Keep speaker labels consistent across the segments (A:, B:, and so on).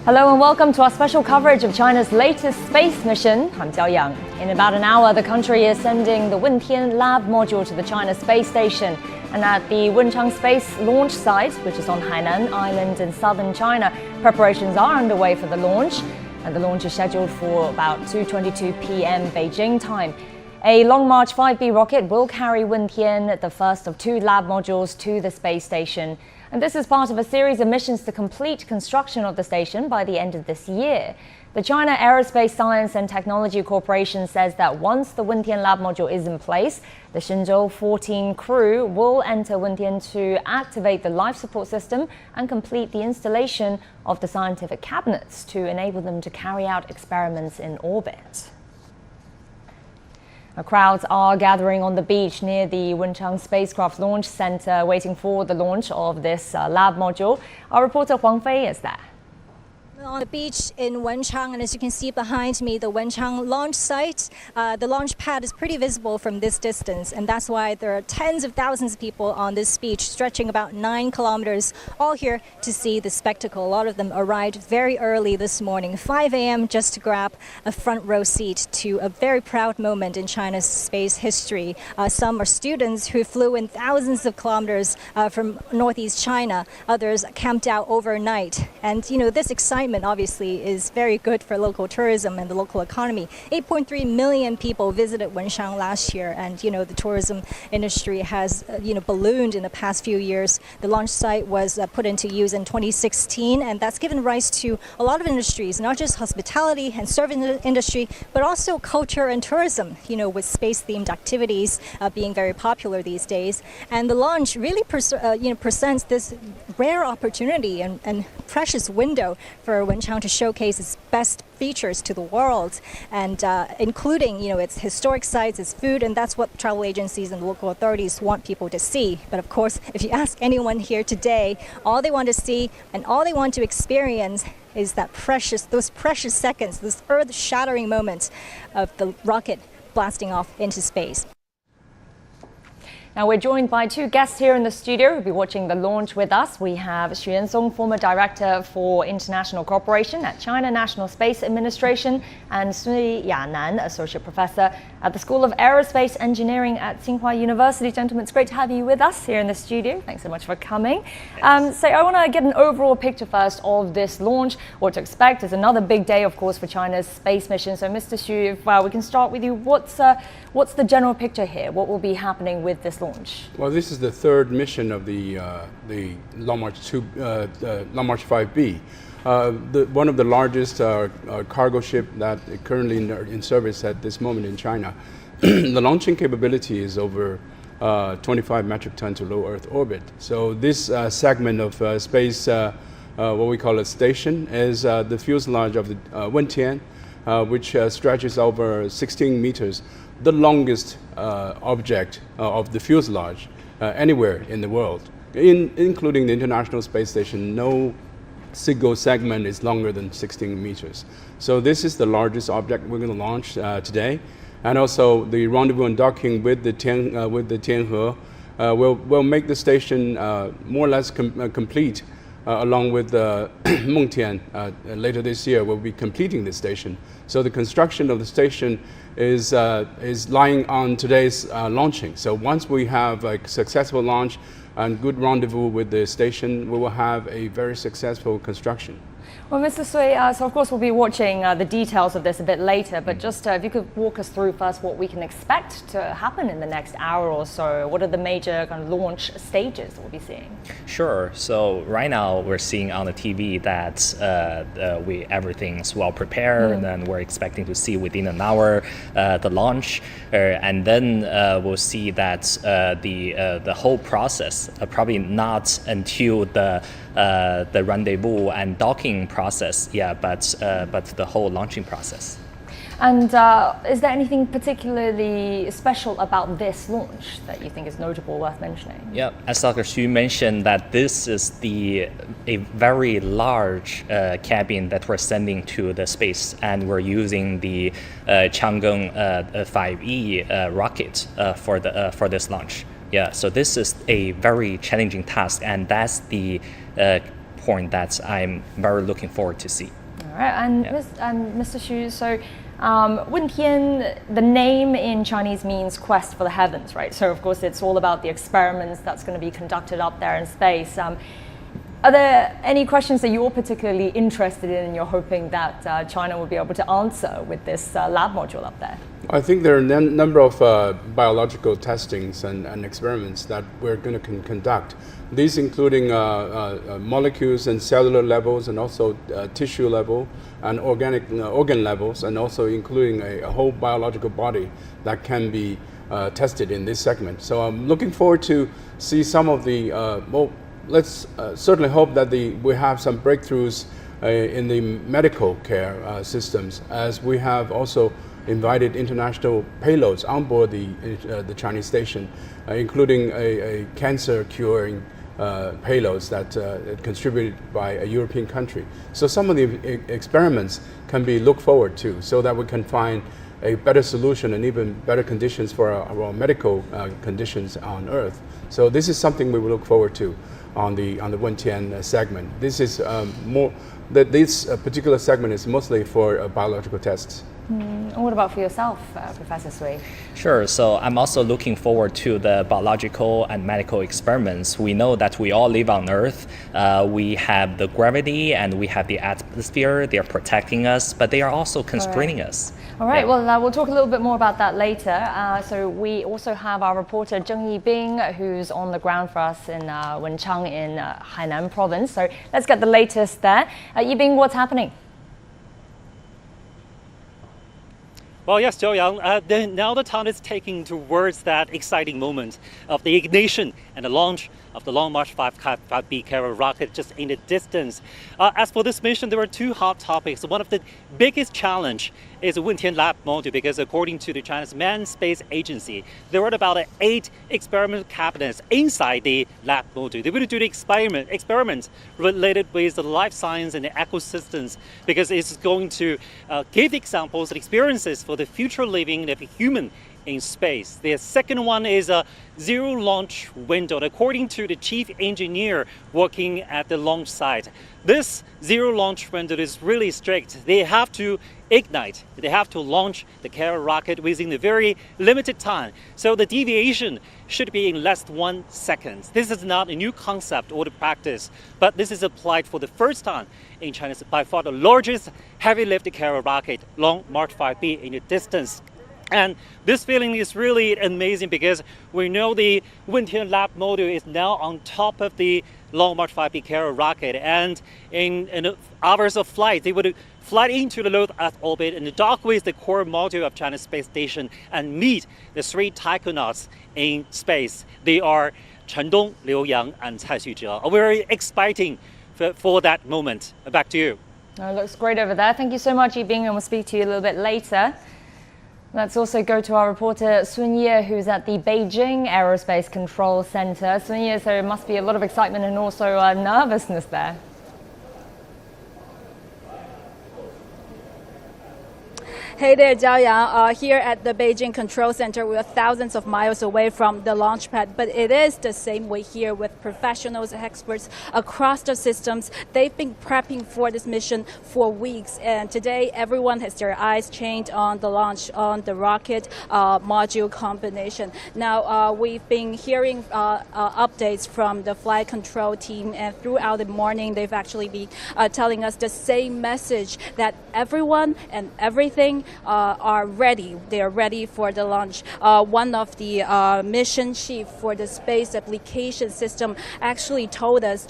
A: Hello and welcome to our special coverage of China's latest space mission. I'm Jiao Yang. In about an hour, the country is sending the Wentian lab module to the China space station. And at the Wentian space launch site, which is on Hainan Island in southern China, preparations are underway for the launch. And the launch is scheduled for about 2:22 p.m. Beijing time. A Long March 5B rocket will carry Wentian, the first of two lab modules, to the space station. And this is part of a series of missions to complete construction of the station by the end of this year. The China Aerospace Science and Technology Corporation says that once the Wentian lab module is in place, the Shenzhou 14 crew will enter Wentian to activate the life support system and complete the installation of the scientific cabinets to enable them to carry out experiments in orbit. Crowds are gathering on the beach near the Wentian Spacecraft Launch Center, waiting for the launch of this lab module. Our reporter Huang Fei is there.
B: On the beach in Wentian, and as you can see behind me, the Wentian launch site, the launch pad is pretty visible from this distance, and that's why there are tens of thousands of people on this beach, stretching about 9 kilometers, all here to see the spectacle. A lot of them arrived very early this morning, 5 a.m., just to grab a front row seat to a very proud moment in China's space history. Some are students who flew in thousands of kilometers from northeast China. Others camped out overnight, and this excitement obviously is very good for local tourism and the local economy. 8.3 million people visited Wentian last year, and the tourism industry has ballooned in the past few years. The launch site was put into use in 2016, and that's given rise to a lot of industries, not just hospitality and service industry, but also culture and tourism, with space-themed activities being very popular these days. And the launch really presents this rare opportunity and precious window for Wentian to showcase its best features to the world, and including its historic sites, its food, and that's what travel agencies and local authorities want people to see. But of course, if you ask anyone here today, all they want to see and all they want to experience is those precious seconds, those earth-shattering moments of the rocket blasting off into space.
A: Now we're joined by two guests here in the studio who'll be watching the launch with us. We have Xu Yansong, former Director for International Cooperation at China National Space Administration, and Sui Yanan, Associate Professor at the School of Aerospace Engineering at Tsinghua University. Gentlemen, it's great to have you with us here in the studio. Thanks so much for coming. So I want to get an overall picture first of this launch, what to expect. It's another big day, of course, for China's space mission. So Mr. Xu, if we can start with you, what's the general picture here? What will be happening with this launch?
C: Well, this is the third mission of the Long March 5B. One of the largest cargo ship that currently in service at this moment in China. The launching capability is over 25 metric ton to low Earth orbit. So this segment of space, what we call a station, is the fuselage of the Wentian, which stretches over 16 meters. The longest object of the fuselage anywhere in the world, including the International Space Station. No single segment is longer than 16 meters. So this is the largest object we're going to launch today, and also the rendezvous and docking with the Tianhe will make the station more or less complete. Along with Mengtian, later this year, we'll be completing the station. So the construction of the station is lying on today's launching. So once we have a successful launch and good rendezvous with the station, we will have a very successful construction.
A: Well, Mr. Sui, so of course we'll be watching the details of this a bit later, but just if you could walk us through first what we can expect to happen in the next hour or so. What are the major kind of launch stages that we'll be seeing?
D: Sure. So right now we're seeing on the TV that everything's well prepared, and then we're expecting to see within an hour the launch, and then we'll see that the whole process probably not until the rendezvous and docking process, but the whole launching process.
A: And is there anything particularly special about this launch that you think is notable, worth mentioning?
D: Yeah, as Dr. Xu mentioned, that this is a very large cabin that we're sending to the space, and we're using the Chang'e 5E rocket for this launch. Yeah, so this is a very challenging task, and that's the point that I'm very looking forward to see.
A: All right, and Mr. Xu, so Wentian, the name in Chinese means quest for the heavens, right? So of course it's all about the experiments that's going to be conducted up there in space. Are there any questions that you're particularly interested in and you're hoping that China will be able to answer with this lab module up there?
C: I think there are a number of biological testings and experiments that we're going to conduct. These including molecules and cellular levels, and also tissue level and organic organ levels, and also including a whole biological body that can be tested in this segment. So I'm looking forward to see some of the, let's certainly hope that we have some breakthroughs in the medical care systems, as we have also invited international payloads on board the Chinese station, including a cancer curing payloads that contributed by a European country. So some of the experiments can be looked forward to, so that we can find a better solution and even better conditions for our medical conditions on Earth. So this is something we will look forward to on the Wentian segment. This is this particular segment is mostly for biological tests.
A: What about for yourself, Professor Sui?
D: Sure. So I'm also looking forward to the biological and medical experiments. We know that we all live on Earth. We have the gravity and we have the atmosphere. They are protecting us, but they are also constraining us.
A: All right,
D: Yeah.
A: well, we'll talk a little bit more about that later. So we also have our reporter Zheng Yibing, who's on the ground for us in Wentian in Hainan province. So let's get the latest there. Yibing, what's happening?
E: Well, yes, Zhou Yang, now the town is taking towards that exciting moment of the ignition and the launch of the Long March 5B carrier rocket just in the distance. As for this mission, there are two hot topics. One of the biggest challenge is the Wentian lab module, because according to the China's Manned Space Agency, there are about 8 experimental cabinets inside the lab module. They will do the experiments related with the life science and the ecosystems, because it's going to give examples and experiences for the future living of a human in space. The second one is a zero launch window. According to the chief engineer working at the launch site, this zero launch window is really strict. They have to ignite, they have to launch the carrier rocket within a very limited time. So the deviation should be in less than 1 second. This is not a new concept or the practice, but this is applied for the first time in China's by far the largest heavy lift carrier rocket, Long March 5B, in the distance. And this feeling is really amazing, because we know the Wentian lab module is now on top of the Long March 5B carrier rocket, and in hours of flight, they would fly into the low Earth orbit and dock with the core module of China's space station and meet the 3 taikonauts in space. They are Chen Dong, Liu Yang, and Cai Xuzhe. Very exciting for that moment. Back to you.
A: It looks great over there. Thank you so much, Yibing, and we'll speak to you a little bit later. Let's also go to our reporter Sun Ye, who's at the Beijing Aerospace Control Center. Sun Ye, so it must be a lot of excitement and also nervousness there.
F: Hey there, Zhao Yang. Here at the Beijing Control Center, we are thousands of miles away from the launch pad, but it is the same way here with professionals, experts across the systems. They've been prepping for this mission for weeks, and today everyone has their eyes trained on the launch, on the rocket module combination. Now, we've been hearing updates from the flight control team, and throughout the morning, they've actually been telling us the same message, that everyone and everything are ready. They are ready for the launch. One of the mission chief for the space application system actually told us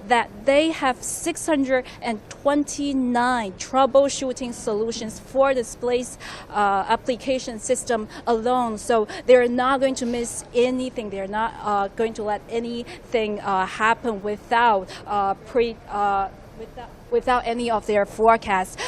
F: that they have 629 troubleshooting solutions for the space application system alone. So they're not going to miss anything. They're not going to let anything happen without any of their forecasts.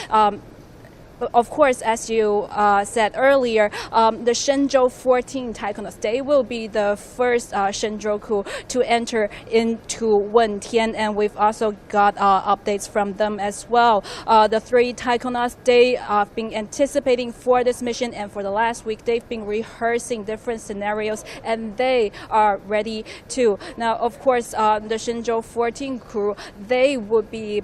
F: of course, as you said earlier, the Shenzhou 14 Taikonauts, they will be the first Shenzhou crew to enter into Wentian, and we've also got updates from them as well. The 3 Taikonauts, they have been anticipating for this mission, and for the last week, they've been rehearsing different scenarios, and they are ready to. Now, of course, the Shenzhou 14 crew, they would be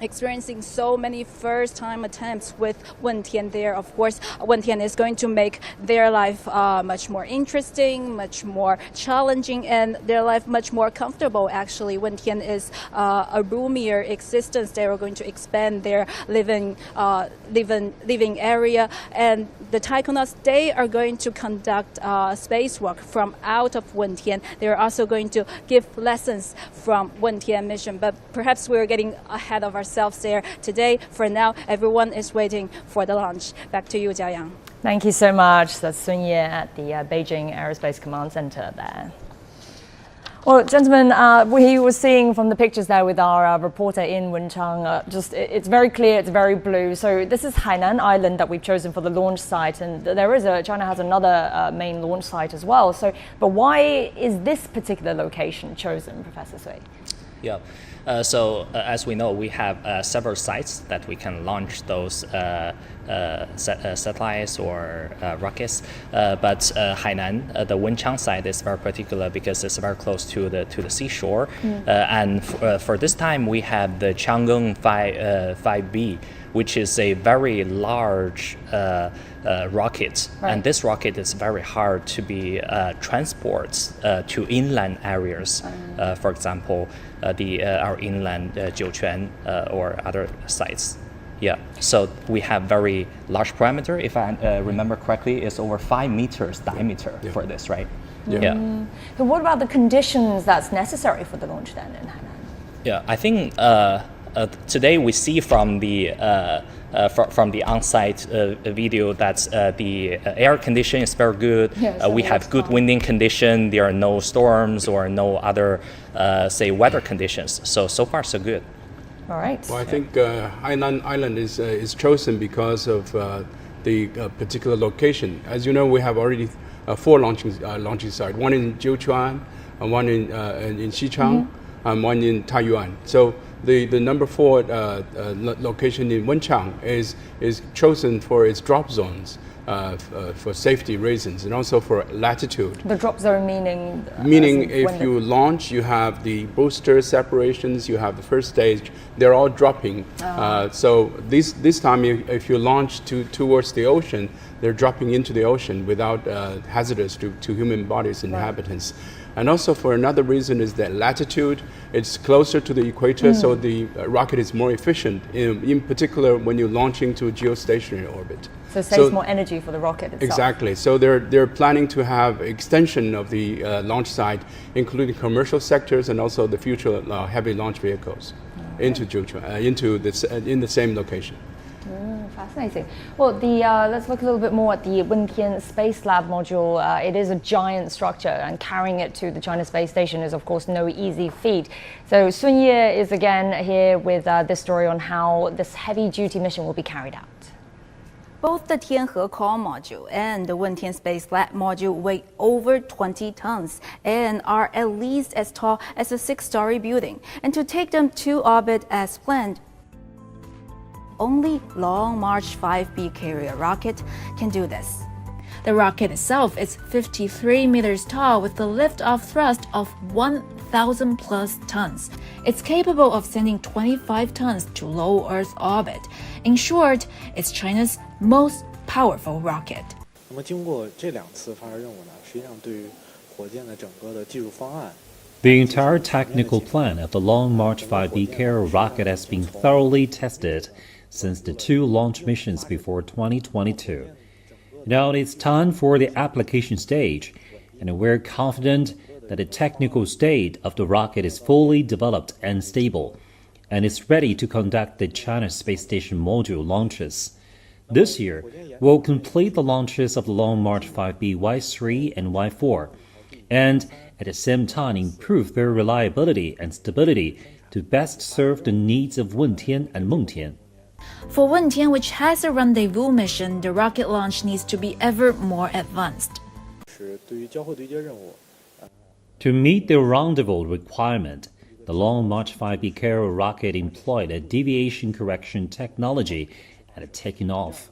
F: experiencing so many first-time attempts with Wentian there. Of course, Wentian is going to make their life much more interesting, much more challenging, and their life much more comfortable. Actually, Wentian is a roomier existence. They are going to expand their living area, and the Taikonauts, they are going to conduct spacewalk from out of Wentian. They are also going to give lessons from Wentian mission, but perhaps we're getting ahead of ourselves there today. For now, everyone is waiting for the launch. Back to you, Jiaoyang.
A: Thank you so much. That's Sun Ye at the Beijing Aerospace Command Center there. Well, gentlemen, we were seeing from the pictures there with our reporter in Wentian, it's very clear, it's very blue. So this is Hainan Island that we've chosen for the launch site, and China has another main launch site as well. So, but why is this particular location chosen, Professor Sui?
D: Yeah. As we know, we have several sites that we can launch those satellites or rockets. But Hainan, the Wentian site, is very particular because it's very close to the seashore. And for this time, we have the Chang'e 5B, which is a very large rocket.
A: Right.
D: And this rocket is very hard to be transported to inland areas. For example, our inland Jiuquan or other sites. Yeah, so we have very large parameter. If I remember correctly, it's over 5 meters diameter for this, right?
C: Yeah.
A: So what about the conditions that's necessary for the launch then in Hainan?
D: Yeah, I think today we see from the on-site video that the air condition is very good.
A: Yes,
D: we have good winding condition. There are no storms or no other, say, weather conditions. So far, so good.
A: All right.
C: Well, I think Hainan Island is chosen because of the particular location. As you know, we have already 4 launching sites, one in Jiuquan, one in Xichang, and one in Taiyuan. So the number 4 location in Wentian is chosen for its drop zones for safety reasons and also for latitude.
A: The drop zone meaning?
C: Meaning if you launch, you have the booster separations, you have the first stage, they're all dropping. So this time, if you launch towards the ocean, they're dropping into the ocean without hazardous to human bodies and inhabitants. And also for another reason is that latitude, it's closer to the equator, so the rocket is more efficient, in particular when you're launching to a geostationary orbit.
A: So it saves more energy for the rocket itself.
C: Exactly. So they're planning to have extension of the launch site, including commercial sectors and also the future heavy launch vehicles into Jiuquan, in the same location.
A: Fascinating. Well, let's look a little bit more at the Wentian Space Lab module. It is a giant structure, and carrying it to the China Space Station is, of course, no easy feat. So Sun Ye is again here with this story on how this heavy-duty mission will be carried out.
G: Both the Tianhe core module and the Wentian Space Lab module weigh over 20 tons and are at least as tall as a 6-story building. And to take them to orbit as planned, only Long March 5B carrier rocket can do this. The rocket itself is 53 meters tall with the lift-off thrust of 1,000 plus tons. It's capable of sending 25 tons to low Earth orbit. In short, it's China's most powerful rocket.
H: 那么经过这2次发射任务呢，实际上对于火箭的整个的技术方案。
I: The entire technical plan of the Long March 5B carrier rocket has been thoroughly tested since the 2 launch missions before 2022. Now it's time for the application stage, and we're confident that the technical state of the rocket is fully developed and stable, and is ready to conduct the China Space Station module launches. This year, we'll complete the launches of the Long March 5B Y3 and Y4, and at the same time improve their reliability and stability to best serve the needs of Wentian and Mengtian.
G: For Wentian, which has a rendezvous mission, the rocket launch needs to be ever more advanced.
H: 是对于交会对接任务。
I: To meet the rendezvous requirement, the Long March 5B carrier rocket employed a deviation correction technology at taking off.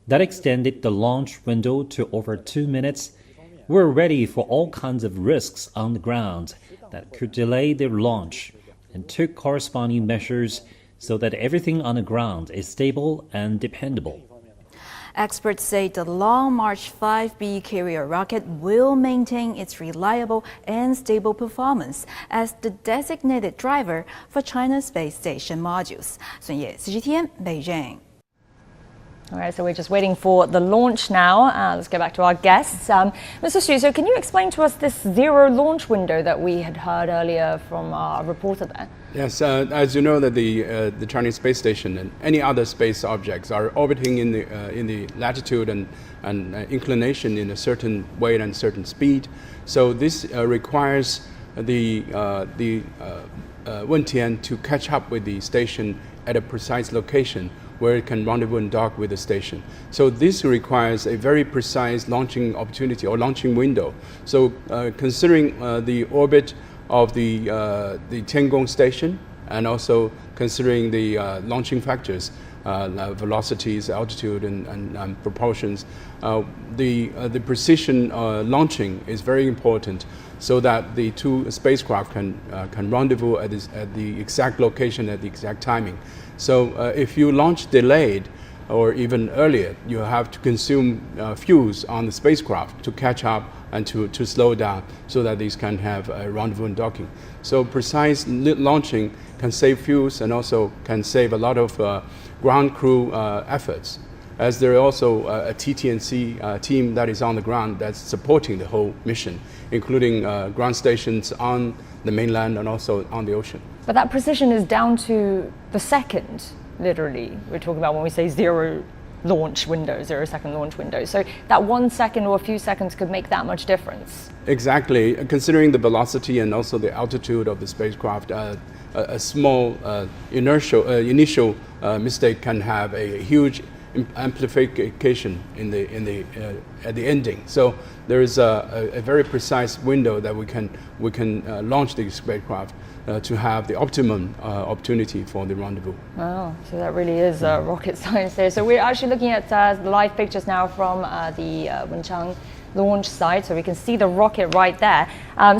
I: That extended the launch window to over 2 minutes. We're ready for all kinds of risks on the ground that could delay their launch and took corresponding measures so that everything on the ground is stable and dependable.
G: Experts say the Long March 5B carrier rocket will maintain its reliable and stable performance as the designated driver for China's space station modules. Sun Ye, CGTN, Beijing.
A: All right, so we're just waiting for the launch now. Let's go back to our guests. Mr. Xu, so can you explain to us this zero launch window that we had heard earlier from our reporter there?
C: Yes, as you know, that the Chinese space station and any other space objects are orbiting in the latitude and inclination in a certain way and certain speed. So this requires the Wentian to catch up with the station at a precise location where it can rendezvous and dock with the station. So this requires a very precise launching opportunity or launching window. So considering the orbit of the Tiangong station and also considering the launching factors, velocities, altitude, and proportions, the precision launching is very important so that the two spacecraft can rendezvous at the exact location at the exact timing. So if you launch delayed or even earlier, you have to consume fuels on the spacecraft to catch up and to slow down so that these can have a rendezvous and docking. So precise launching can save fuels and also can save a lot of ground crew efforts, as there is also a TTNC team that is on the ground that's supporting the whole mission, including ground stations on the mainland and also on the ocean.
A: But that precision is down to the second, literally. We're talking about when we say zero launch window, 0 second launch window. So that 1 second or a few seconds could make that much difference.
C: Exactly. Considering the velocity and also the altitude of the spacecraft, a small initial mistake can have a huge amplification at the ending. So there is a very precise window that we can launch the spacecraft to have the optimum opportunity for the rendezvous.
A: Oh, so that really is rocket science there. So we're actually looking at live pictures now from the Wentian launch site, so we can see the rocket right there.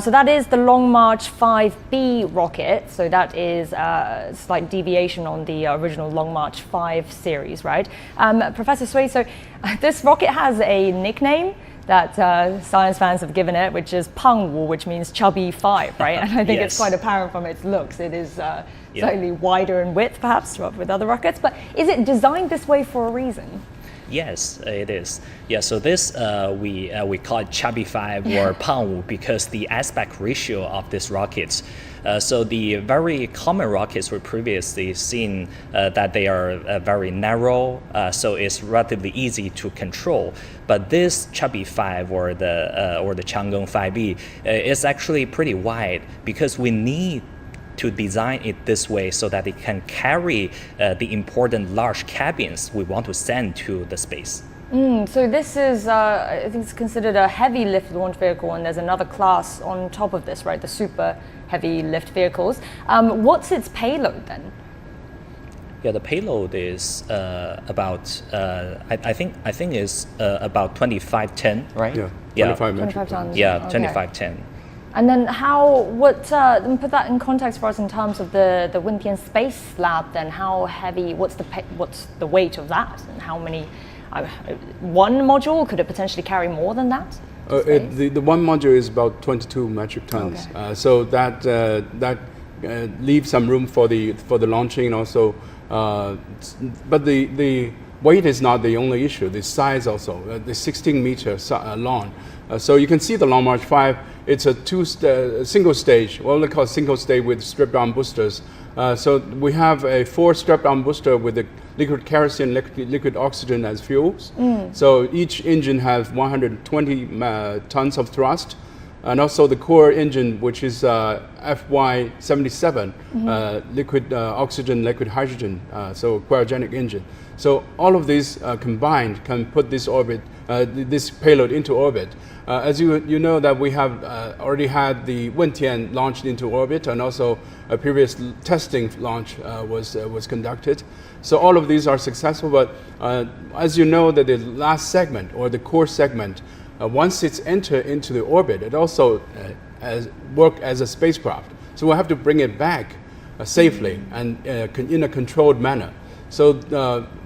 A: So that is the Long March 5B rocket. So that is a slight deviation on the original Long March 5 series, right? Professor Sui, so this rocket has a nickname that science fans have given it, which is Pangwu, which means chubby 5, right? And I think
D: Yes.
A: it's quite apparent from its looks. It is slightly wider in width, perhaps, with other rockets. But is it designed this way for a reason?
D: Yes, it is. Yeah, so this we call it chubby 5 or Pangwu because the aspect ratio of these rockets. So the very common rockets were previously seen that they are very narrow, so it's relatively easy to control. But this chubby 5 or the Chang'e 5B is actually pretty wide because we need to design it this way so that it can carry the important large cabins we want to send to the space.
A: So this is, I think it's considered a heavy lift launch vehicle, and there's another class on top of this, right? The super heavy lift vehicles. What's its payload then?
D: Yeah, the payload is about I think is about 2510, right?
C: Yeah, 25 metric
A: 25 tons.
D: Yeah,
A: Okay.
D: 2510.
A: And then put that in context for us in terms of the Wentian Space Lab, then how heavy, what's the weight of that, and how many, one module, could it potentially carry more than that?
C: The one module is about 22 metric tons.
A: Okay.
C: So that leaves some room for the launching and also, but the weight is not the only issue. The size also, the 16 meters long. So you can see the Long March 5. It's a single stage. Well, they call it single stage with strip-down boosters. So we have a 4 strap-down booster with the liquid kerosene, liquid oxygen as fuels. So each engine has 120 tons of thrust. and also the core engine, which is FY77, liquid oxygen, liquid hydrogen, so cryogenic engine. So all of these combined can put this this payload into orbit. As you know that we have already had the Wentian launched into orbit, and also a previous testing launch was conducted. So all of these are successful, but as you know that the last segment or the core segment, once it's entered into the orbit, it also work as a spacecraft. So we'll have to bring it back safely and in a controlled manner. So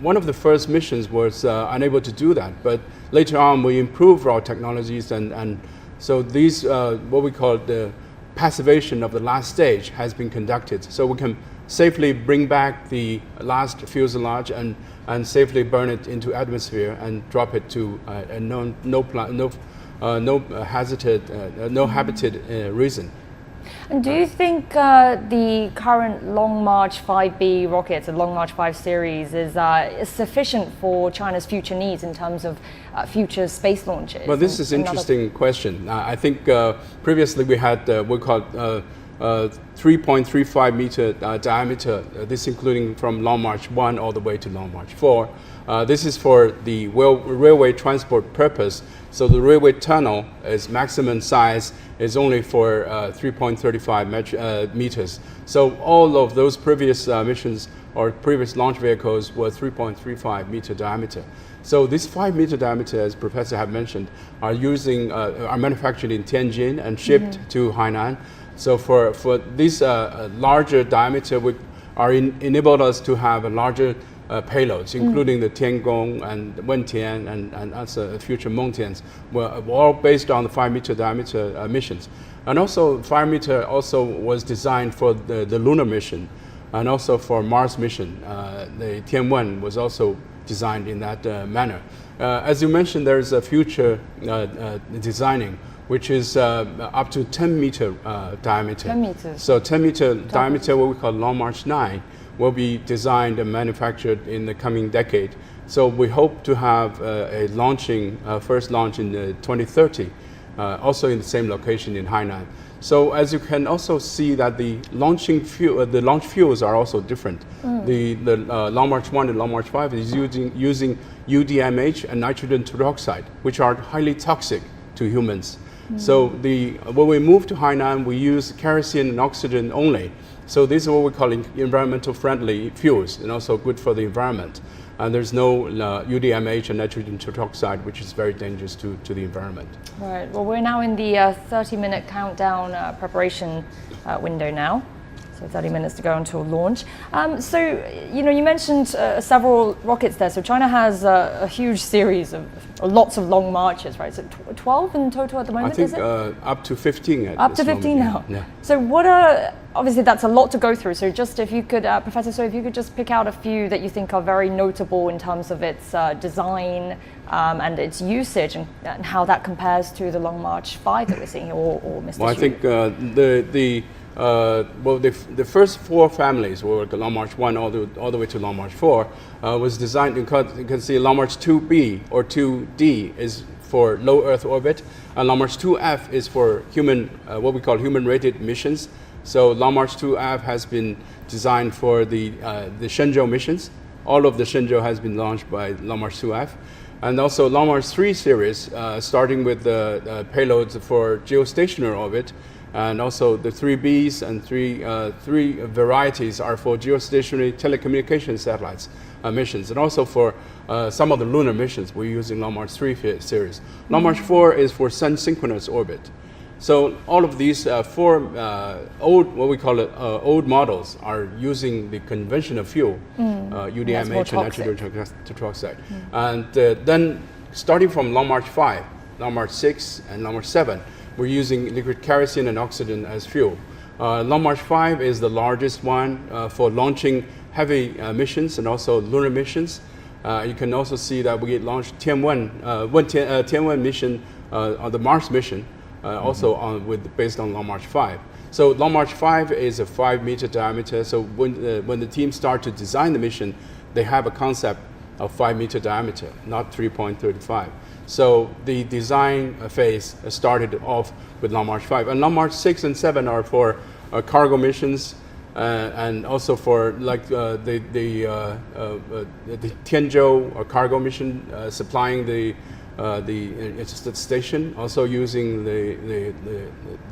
C: one of the first missions was unable to do that, but later on we improved our technologies, and so these, what we call the passivation of the last stage has been conducted. So we can safely bring back the last fuselage and safely burn it into atmosphere and drop it to a no habited region.
A: And do you think the current Long March 5B rockets, the Long March 5 series, is sufficient for China's future needs in terms of future space launches?
C: Well, this is an interesting question. I think previously we had we called 3.35 meter diameter, this including from Long March 1 all the way to Long March 4. This is for the railway transport purpose. So the railway tunnel is maximum size is only for 3.35 meters. So all of those previous missions or previous launch vehicles were 3.35 meter diameter. So this 5 meter diameter, as Professor have mentioned, are manufactured in Tianjin and shipped to Hainan. So for this larger diameter, enabled us to have a larger payloads, including the Tiangong and Wentian and also future Mengtians, were all based on the 5 meter diameter missions. And also 5 meter also was designed for the lunar mission and also for Mars mission. The Tianwen was also designed in that manner. As you mentioned, there is a future designing, which is up to 10 meter diameter.
A: 10 meters.
C: So 10 meter diameter, what we call Long March 9, will be designed and manufactured in the coming decade. So we hope to have a first launch in 2030, also in the same location in Hainan. So as you can also see that the launch fuels are also different. The Long March 1 and Long March 5 is using UDMH and nitrogen tetroxide, which are highly toxic to humans. So when we move to Hainan, we use kerosene and oxygen only. So this is what we call environmental friendly fuels and also good for the environment. And there's no UDMH and nitrogen tetroxide, which is very dangerous to the environment.
A: Right. Well, we're now in the 30-minute countdown preparation window now. So 30 minutes to go until launch. So, you mentioned several rockets there. So China has a huge series of lots of long marches, right? So 12 in total at the moment,
C: I think
A: is it?
C: Up to 15
A: Up to 15 now.
C: Yeah.
A: So obviously that's a lot to go through. So just if you could, Professor, so if you could just pick out a few that you think are very notable in terms of its design and its usage and how that compares to the Long March 5 that we're seeing here, or Mr.
C: Well, I think the first 4 families, were the Long March 1 all the way to Long March 4, was designed. You can see Long March 2B or 2D is for low Earth orbit, and Long March 2F is for what we call human-rated missions. So Long March 2F has been designed for the Shenzhou missions. All of the Shenzhou has been launched by Long March 2F. And also Long March 3 series, starting with the payloads for geostationary orbit, and also the 3Bs and three varieties are for geostationary telecommunication satellites missions, and also for some of the lunar missions we're using Long March 3 series. Long March 4 is for sun synchronous orbit. So all of these 4 old models are using the conventional fuel, UDMH and nitrogen tetroxide. And then starting from Long March 5, Long March 6, and Long March 7, we're using liquid kerosene and oxygen as fuel. Long March 5 is the largest one for launching heavy missions and also lunar missions. You can also see that we launched Tianwen mission on the Mars mission, also based on Long March 5. So Long March 5 is a 5 meter diameter. So when the team start to design the mission, they have a concept of 5-meter diameter, not 3.35. So the design phase started off with Long March 5. And Long March 6 and 7 are for cargo missions and also for like the Tianzhou cargo mission supplying the station, also using the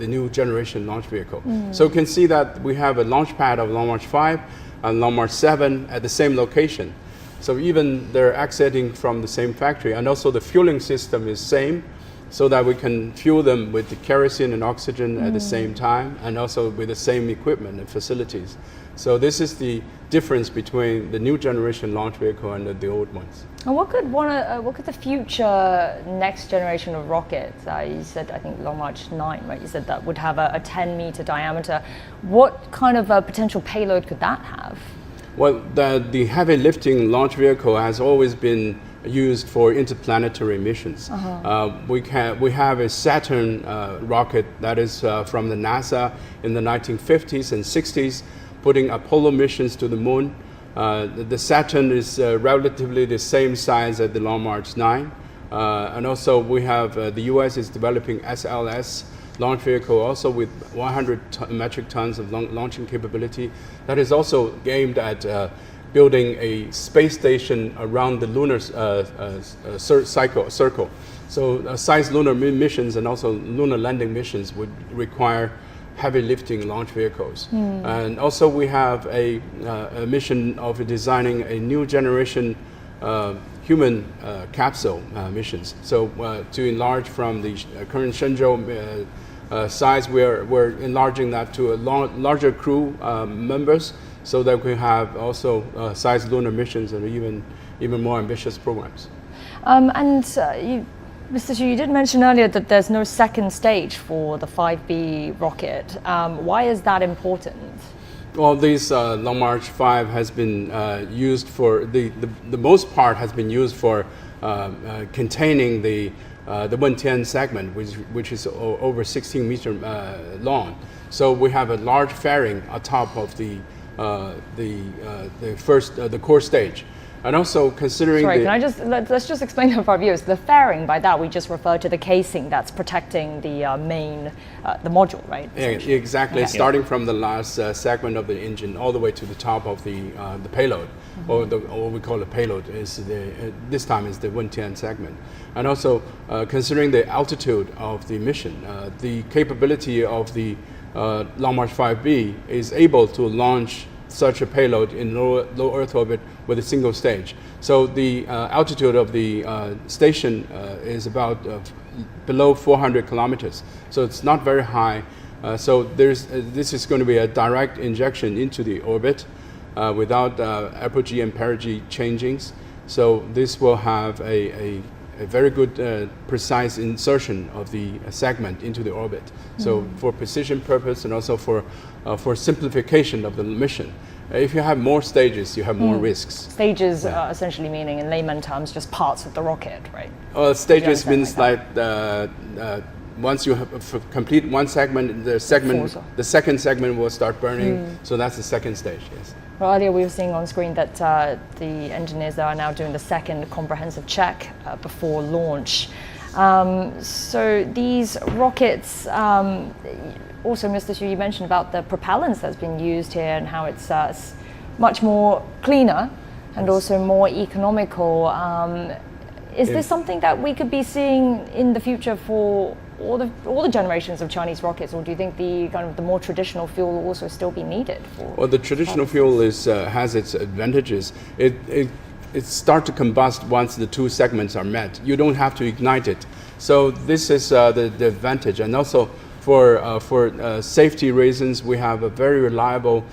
C: new generation launch vehicle. So you can see that we have a launch pad of Long March 5 and Long March 7 at the same location. So even they're exiting from the same factory, and also the fueling system is same, so that we can fuel them with the kerosene and oxygen at the same time, and also with the same equipment and facilities. So this is the difference between the new generation launch vehicle and the old ones.
A: And what could the future next generation of rockets? You said, I think Long March 9, right? You said that would have a 10-meter diameter. What kind of a potential payload could that have?
C: Well, the heavy lifting launch vehicle has always been used for interplanetary missions. We have a Saturn rocket that is from the NASA in the 1950s and 60s, putting Apollo missions to the moon. The Saturn is relatively the same size as the Long March 9. And also we have the US is developing SLS launch vehicle, also with 100 metric tons of launching capability. That is also aimed at building a space station around the lunar circle. So size lunar missions and also lunar landing missions would require heavy lifting launch vehicles. And also we have a mission of designing a new generation human capsule missions. So to enlarge from the current Shenzhou size, we're enlarging that to a larger crew members, so that we have also size lunar missions and even more ambitious programs.
A: Mr. Xu, you did mention earlier that there's no second stage for the 5B rocket. Why is that important?
C: Well, this Long March 5 has been used for the most part has been used for containing the Wentian segment, which is over 16 meters long. So we have a large fairing atop of the core stage. And also considering
A: Sorry, let's just explain to our viewers. The fairing, by that we just refer to the casing that's protecting the main, the module, right?
C: Yeah, exactly. Yeah. Starting from the last segment of the engine all the way to the top of the payload, or what we call the payload is this time is the Wentian segment. And also considering the altitude of the mission, the capability of the Long March 5B is able to launch such a payload in low Earth orbit with a single stage. So the altitude of the station is about below 400 kilometers. So it's not very high. So this is going to be a direct injection into the orbit without apogee and perigee changings. So this will have a very good precise insertion of the segment into the orbit. So for precision purpose and also for simplification of the mission. If you have more stages, you have more risks.
A: Stages essentially meaning, in layman terms, just parts of the rocket, right?
C: Stages means like once you have complete one segment, the second segment will start burning. So that's the second stage, yes.
A: Well, earlier we were seeing on screen that the engineers are now doing the second comprehensive check before launch. So these rockets, also Mr. Xu, you mentioned about the propellants that's been used here and how it's much more cleaner and also more economical. Is this something that we could be seeing in the future for all the generations of Chinese rockets, or do you think the kind of the more traditional fuel will also still be needed?
C: Well, the traditional fuel has its advantages. It starts to combust once the two segments are met. You don't have to ignite it. So this is the advantage, and also for safety reasons, we have a very reliable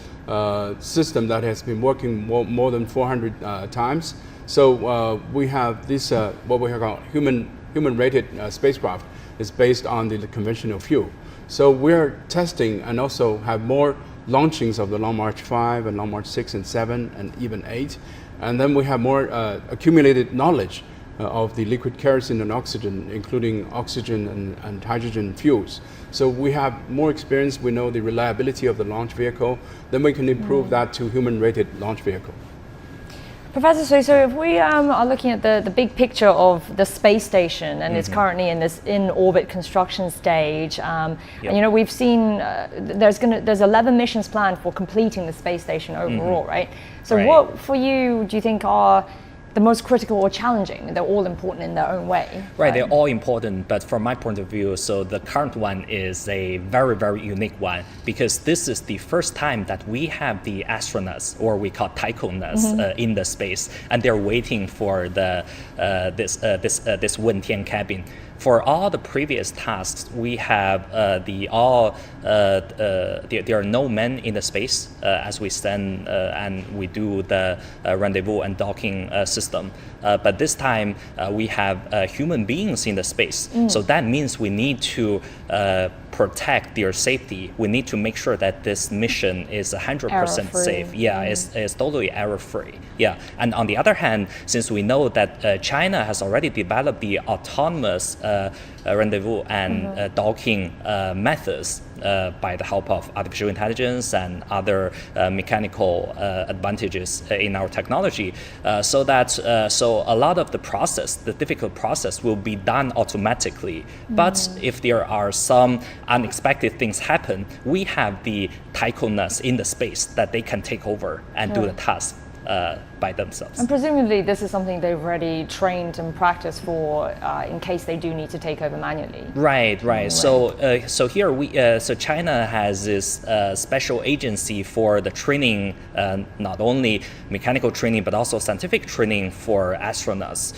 C: system that has been working more than 400 times. So we have this what we call human-rated spacecraft is based on the conventional fuel. So we're testing and also have more launchings of the Long March 5 and Long March 6 and 7 and even 8. And then we have more accumulated knowledge of the liquid kerosene and oxygen, including oxygen and hydrogen fuels. So we have more experience, we know the reliability of the launch vehicle, then we can improve that to human-rated launch vehicle.
A: Professor Sui, so if we are looking at the big picture of the space station, and it's currently in this in-orbit construction stage, and, you know, we've seen there's 11 missions planned for completing the space station overall, right? So what for you do you think are the most critical or challenging? They're all important in their own way.
D: Right, they're all important, but from my point of view, so the current one is a very, very unique one because this is the first time that we have the astronauts, or we call taikonauts, in the space, and they're waiting for the this Wentian cabin. For all the previous tasks, we have there are no men in the space as we stand and we do the rendezvous and docking system. But this time we have human beings in the space. So that means we need to protect their safety. We need to make sure that this mission is 100% safe. Yeah, it's totally error-free. Yeah, and on the other hand, since we know that China has already developed the autonomous rendezvous and docking methods by the help of artificial intelligence and other mechanical advantages in our technology, so a lot of the process, the difficult process, will be done automatically. But if there are some unexpected things happen, we have the taikonauts in the space that they can take over and do the task by themselves.
A: And presumably this is something they've already trained and practiced for in case they do need to take over manually.
D: Right. So here so China has this special agency for the training, not only mechanical training but also scientific training for astronauts.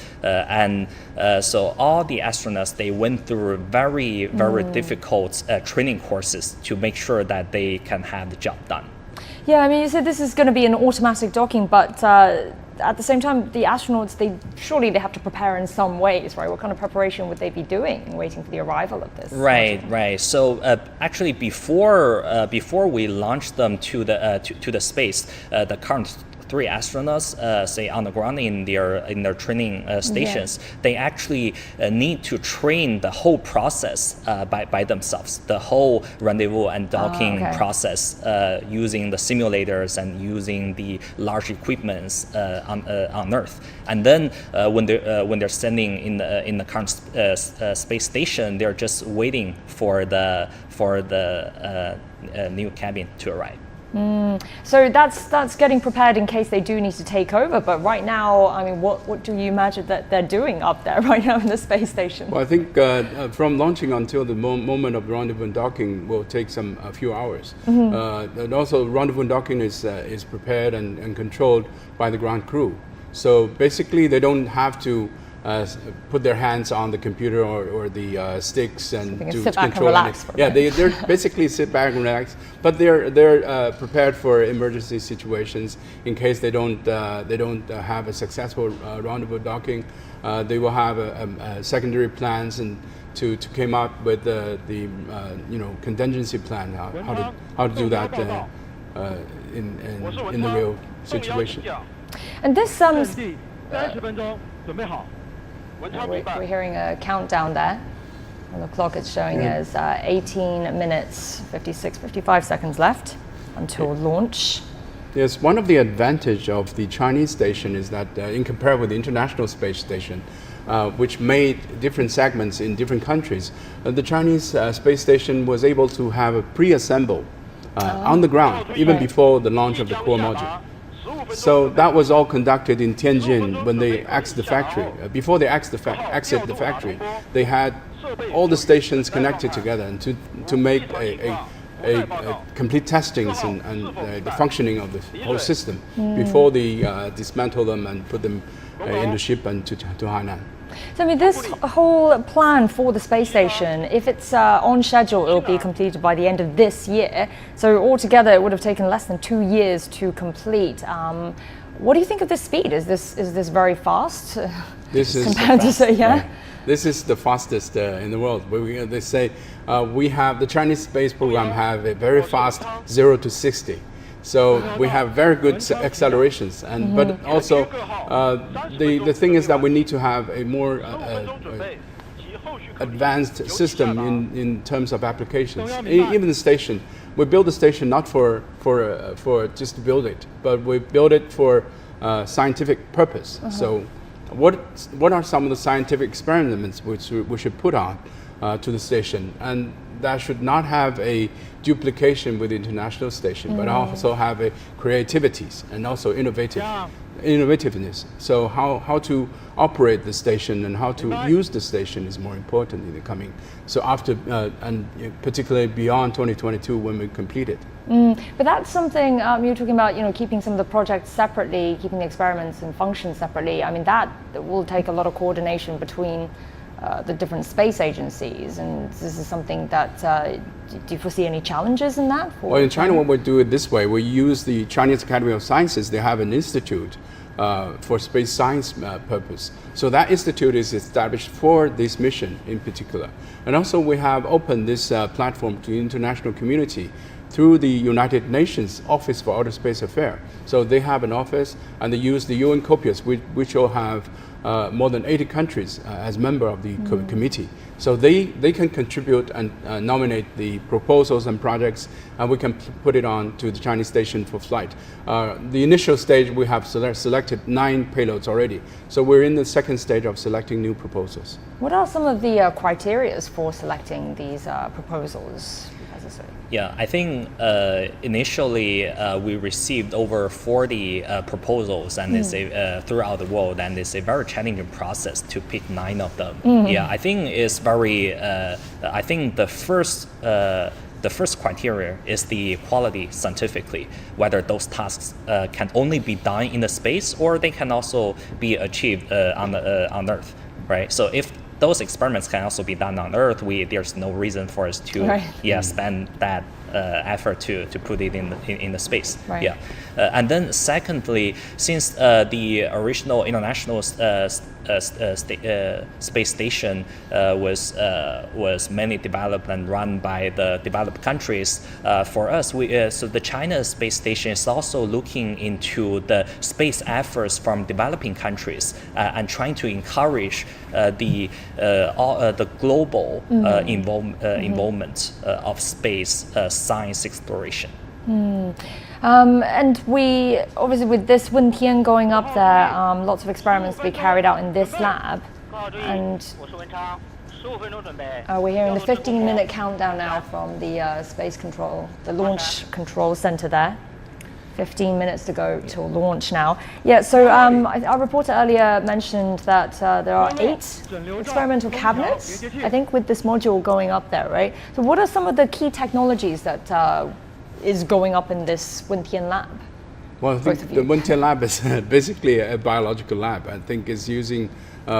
D: So all the astronauts, they went through very difficult training courses to make sure that they can have the job done.
A: Yeah, I mean, you said this is going to be an automatic docking, but at the same time, the astronauts, surely they have to prepare in some ways, right? What kind of preparation would they be doing, waiting for the arrival of this?
D: Right. So actually, before we launch them to the space, the current 3 astronauts, say on the ground in their training stations, they actually need to train the whole process by themselves, the whole rendezvous and docking process, using the simulators and using the large equipments on Earth. And then when they're standing in the current space station, they're just waiting for the new cabin to arrive.
A: So that's getting prepared in case they do need to take over. But right now, I mean, what do you imagine that they're doing up there right now in the space station?
C: Well, I think from launching until the moment of rendezvous and docking will take a few hours. And also, rendezvous and docking is prepared and controlled by the ground crew. So basically, they don't have to put their hands on the computer or the sticks and
A: to sit back and relax.
C: Yeah, they're basically sit back and relax, but they're prepared for emergency situations in case they don't have a successful rendezvous docking. They will have secondary plans and to come up with the contingency plan how to do that in the real situation.
A: And this we're hearing a countdown there. On the clock it's showing as 18 minutes, 55 seconds left until launch.
C: Yes, one of the advantages of the Chinese station is that in comparison with the International Space Station, which made different segments in different countries, the Chinese space station was able to have a pre-assembled on the ground, even before the launch of the core module. So that was all conducted in Tianjin when they exit the factory. Before they exit the factory, they had all the stations connected together and to make a complete testings and the functioning of the whole system before they dismantle them and put them into ship and to Hainan.
A: So I mean, this whole plan for the space station, if it's on schedule, it will be completed by the end of this year. So altogether, it would have taken less than 2 years to complete. What do you think of this speed? Is this very fast?
C: This is
A: compared to say, yeah.
C: This is the fastest in the world. They say we have the Chinese space program have a very fast 0 to 60. So we have very good accelerations, but also the thing is that we need to have a more advanced system in terms of applications. Even the station, we build the station not for just to build it, but we build it for scientific purpose. So what are some of the scientific experiments which we should put on to the station, and that should not have a duplication with the international station, but also have a creativities and also innovativeness. So how to operate the station and how to use the station is more important in the coming. So after and particularly beyond 2022 when we complete it.
A: But that's something you're talking about, keeping some of the projects separately, keeping the experiments and functions separately. I mean, that will take a lot of coordination between the different space agencies, and this is something that, do you foresee any challenges in that?
C: Well, in China, what we do it this way, we use the Chinese Academy of Sciences. They have an institute for space science purpose. So that institute is established for this mission in particular. And also we have opened this platform to the international community through the United Nations Office for Outer Space Affairs. So they have an office, and they use the UN COPIUS, which will have more than 80 countries as member of the committee. So they can contribute and nominate the proposals and projects, and we can put it on to the Chinese station for flight. The initial stage, we have selected 9 payloads already. So we're in the second stage of selecting new proposals.
A: What are some of the criteria for selecting these proposals?
D: Yeah, I think initially we received over 40 proposals, and it's throughout the world, and it's a very challenging process to pick 9 of them. Yeah, I think it's very. I think the first criteria is the quality scientifically, whether those tasks can only be done in the space or they can also be achieved on Earth, right? So if those experiments can also be done on Earth, there's no reason for us to spend that effort to put it in the space.
A: Right.
D: Yeah, and then secondly, since the original international space station was mainly developed and run by the developed countries, for us, so the China space station is also looking into the space efforts from developing countries and trying to encourage the global involvement of space science exploration.
A: And we, obviously with this Wentian going up there, lots of experiments will be carried out in this lab. And we're hearing the 15-minute countdown now from the space control, the launch control center there. 15 minutes to go till launch now. Yeah, so our reporter earlier mentioned that there are 8 experimental cabinets, I think, with this module going up there, right? So what are some of the key technologies that is going up in this Wentian lab?
C: Well, I think the Wentian lab is basically a biological lab. I think it's using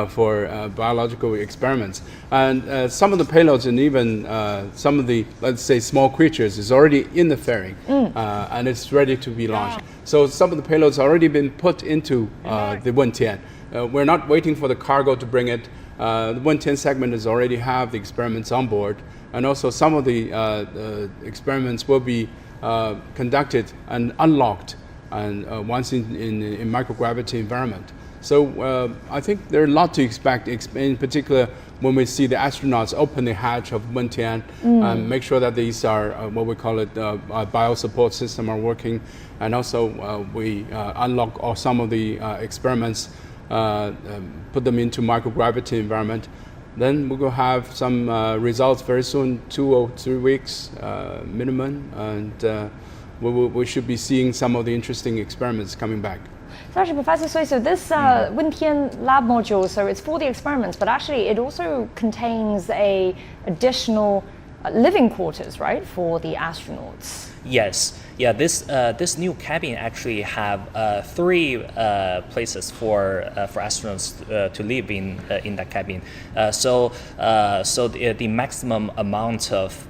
C: for biological experiments. And some of the payloads and even some of the, let's say, small creatures is already in the fairing and it's ready to be launched. So some of the payloads already been put into the Wentian. We're not waiting for the cargo to bring it. The Wentian segment is already have the experiments on board, and also some of the experiments will be conducted and unlocked and once in microgravity environment. So I think there's a lot to expect, in particular when we see the astronauts open the hatch of Wentian and make sure that these are what we call it bio-support system are working, and also we unlock some of the experiments, put them into microgravity environment. Then we will have some results very soon, 2 or 3 weeks minimum, and we should be seeing some of the interesting experiments coming back.
A: So actually, Professor Sui, so this Wentian lab module, so it's for the experiments, but actually it also contains a additional living quarters, right, for the astronauts?
D: Yes. Yeah, this new cabin actually have 3 places for astronauts to live in that cabin. So the maximum amount of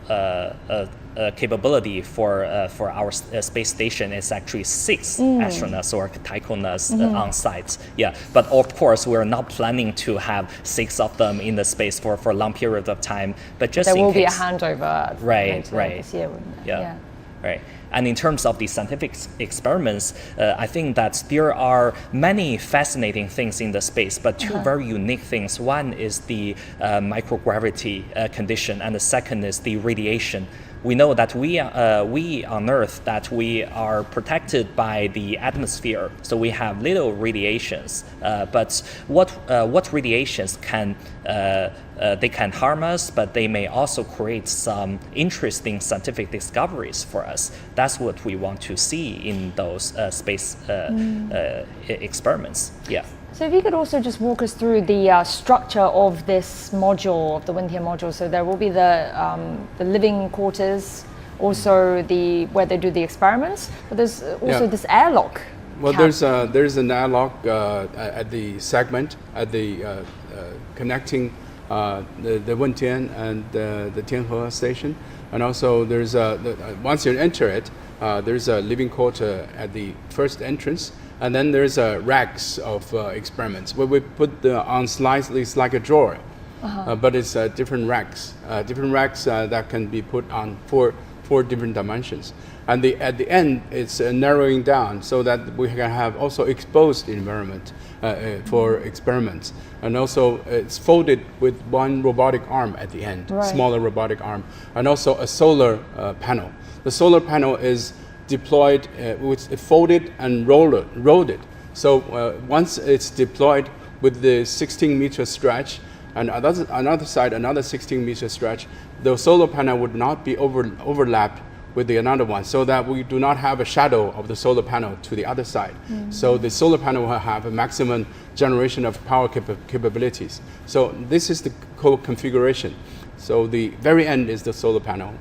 D: capability for our space station is actually 6 astronauts or taikonauts on site. Yeah, but of course we're not planning to have 6 of them in the space for a long period of time. But just
A: there
D: in
A: will
D: case,
A: be a handover.
D: Right.
A: This year, yeah.
D: Right. And in terms of the scientific experiments, I think that there are many fascinating things in the space, but 2 very unique things. One is the microgravity condition, and the second is the radiation. we know that we on Earth that we are protected by the atmosphere, so we have little radiations. But what radiations can they can harm us, but they may also create some interesting scientific discoveries for us. That's what we want to see in those space experiments. Yeah.
A: So if you could also just walk us through the structure of this module, of the Wentian module. So there will be the living quarters, also where they do the experiments, but there's also this airlock.
C: Well, there's an airlock at the segment, at the connecting the Wentian and the Tianhe station, and also there's once you enter it, there's a living quarter at the first entrance, and then there's racks of experiments where we put on slides. It's like a drawer, but it's different racks that can be put on four different dimensions. And at the end, it's narrowing down so that we can have also exposed environment for experiments. And also it's folded with one robotic arm at the end, smaller robotic arm, and also a solar panel. The solar panel is deployed, it's folded and rolled it. So once it's deployed with the 16-meter stretch, and another side, another 16-meter stretch, the solar panel would not be overlapped with the another one, so that we do not have a shadow of the solar panel to the other side. So the solar panel will have a maximum generation of power capabilities. So this is the configuration. So the very end is the solar panel.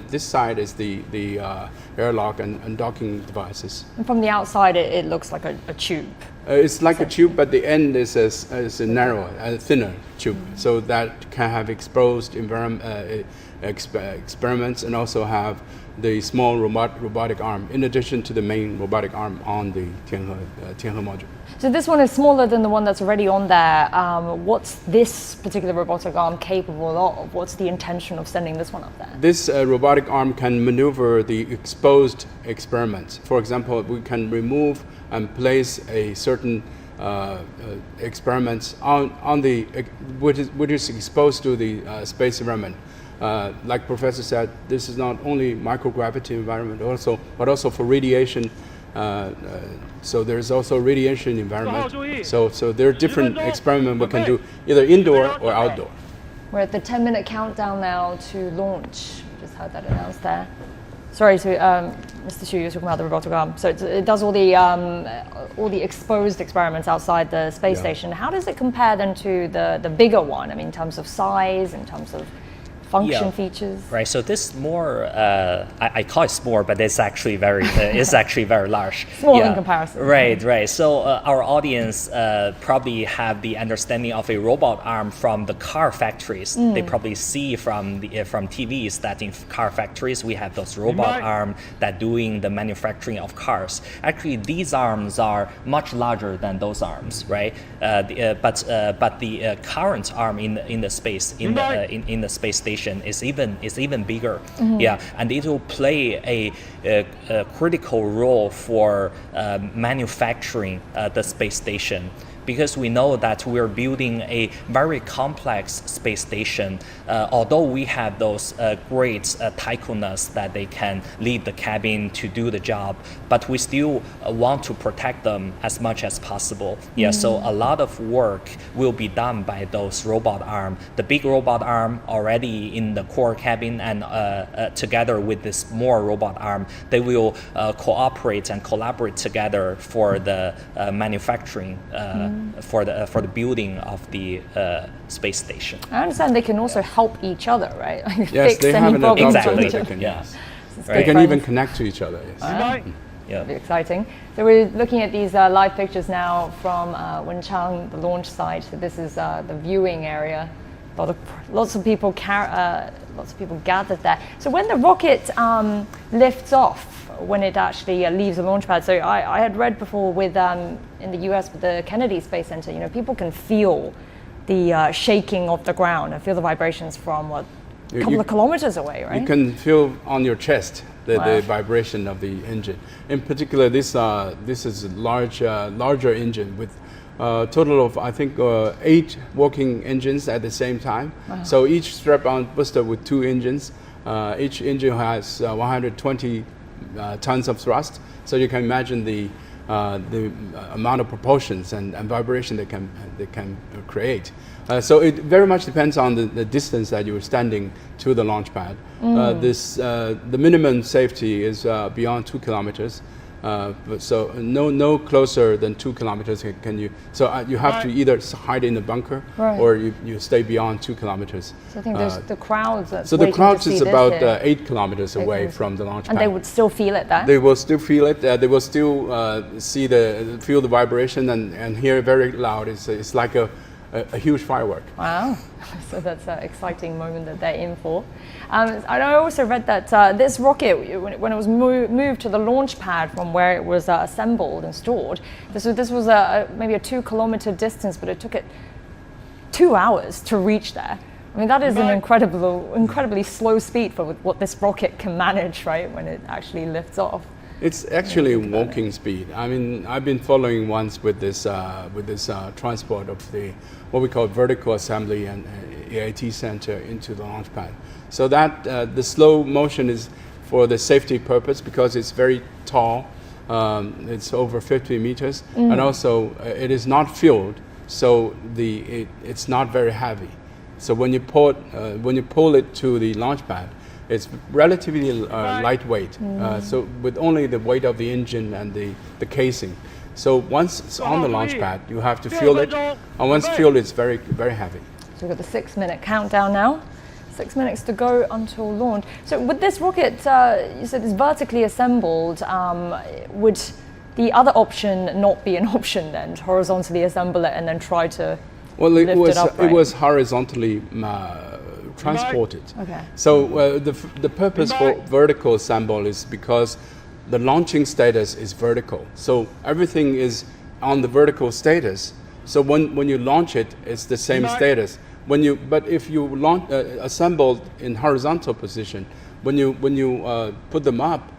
C: This side is the airlock and docking devices.
A: And from the outside, it looks like a tube.
C: It's like a tube, but the end is a narrow, thinner tube, so that can have exposed experiments and also have the small robotic arm, in addition to the main robotic arm on the Tianhe module.
A: So this one is smaller than the one that's already on there. What's this particular robotic arm capable of? What's the intention of sending this one up there?
C: This robotic arm can maneuver the exposed experiments. For example, we can remove and place a certain experiments on the which is exposed to the space environment. Like Professor said, this is not only microgravity environment, but also for radiation. So there's also radiation environment. So there are different experiments we can do, either indoor or outdoor.
A: We're at the 10-minute countdown now to launch. We just heard that announced there. Sorry, so Mr. Xu, you were talking about the robotic arm. So it does all the exposed experiments outside the space station. How does it compare then to the bigger one? I mean, in terms of size, in terms of function features.
D: Right. So this more, I call it small, but it's actually very, very large.
A: Small in comparison.
D: Right. Right. So our audience probably have the understanding of a robot arm from the car factories. They probably see from TVs that in car factories we have those robot arm that doing the manufacturing of cars. Actually, these arms are much larger than those arms, right? But the current arm in the space in the space station is even bigger. Yeah, and it will play a critical role for manufacturing the space station. Because we know that we're building a very complex space station, although we have those great tycoons that they can leave the cabin to do the job, but we still want to protect them as much as possible. Yeah, so a lot of work will be done by those robot arm. The big robot arm already in the core cabin, and together with this small robot arm, they will cooperate and collaborate together for the manufacturing. For the building of the space station.
A: I understand they can also help each other, right?
C: Yes, they have an
D: exactly.
C: They can even connect to each other. Yes.
A: Yeah, very exciting. So we're looking at these live pictures now from Wentian, the launch site. So this is the viewing area. Lots of people gathered there. So when the rocket lifts off, when it actually leaves the launch pad. So I had read before with in the US with the Kennedy Space Center, you know, people can feel the shaking of the ground and feel the vibrations from a couple of kilometers away, right?
C: You can feel on your chest the vibration of the engine. In particular, this is a larger engine with a total of, I think, 8 working engines at the same time. So each strap-on booster with 2 engines. Each engine has 120 tons of thrust, so you can imagine the amount of proportions and vibration they can create. So it very much depends on the distance that you're standing to the launch pad. The minimum safety is beyond 2 kilometers. But so no closer than 2 kilometers can you. So you have to either hide in the bunker or you stay beyond 2 kilometers.
A: So I think there's the crowds.
C: So the crowds is about 8 kilometers away from the launch pad.
A: And they would still feel it there?
C: They will still feel it. They will still feel the vibration and hear very loud. It's like a huge firework.
A: Wow, so that's an exciting moment that they're in for. And I also read that this rocket, when it was moved to the launch pad from where it was assembled and stored, this was maybe a 2 kilometer distance, but it took it 2 hours to reach there. I mean, that is an incredibly slow speed for what this rocket can manage, right, when it actually lifts off.
C: It's actually walking speed. I mean, I've been following once with this transport of what we call vertical assembly and AIT center into the launch pad. So that the slow motion is for the safety purpose because it's very tall. It's over 50 meters, and also it is not fueled, so it's not very heavy. So when you pull it to the launch pad, it's relatively lightweight, so with only the weight of the engine and the casing. So once it's on the launch pad, you have to fuel it, and once fueled, it's very, very heavy.
A: So we've got the 6-minute countdown now. 6 minutes to go until launch. So with this rocket, you said it's vertically assembled. Would the other option not be an option then, to horizontally assemble it and then try to lift it up?
C: It was horizontally transported.
A: Okay.
C: So the purpose for vertical assemble is because the launching status is vertical. So everything is on the vertical status. So when you launch it, it's the same status. But if you launch assembled in horizontal position, when you put them up,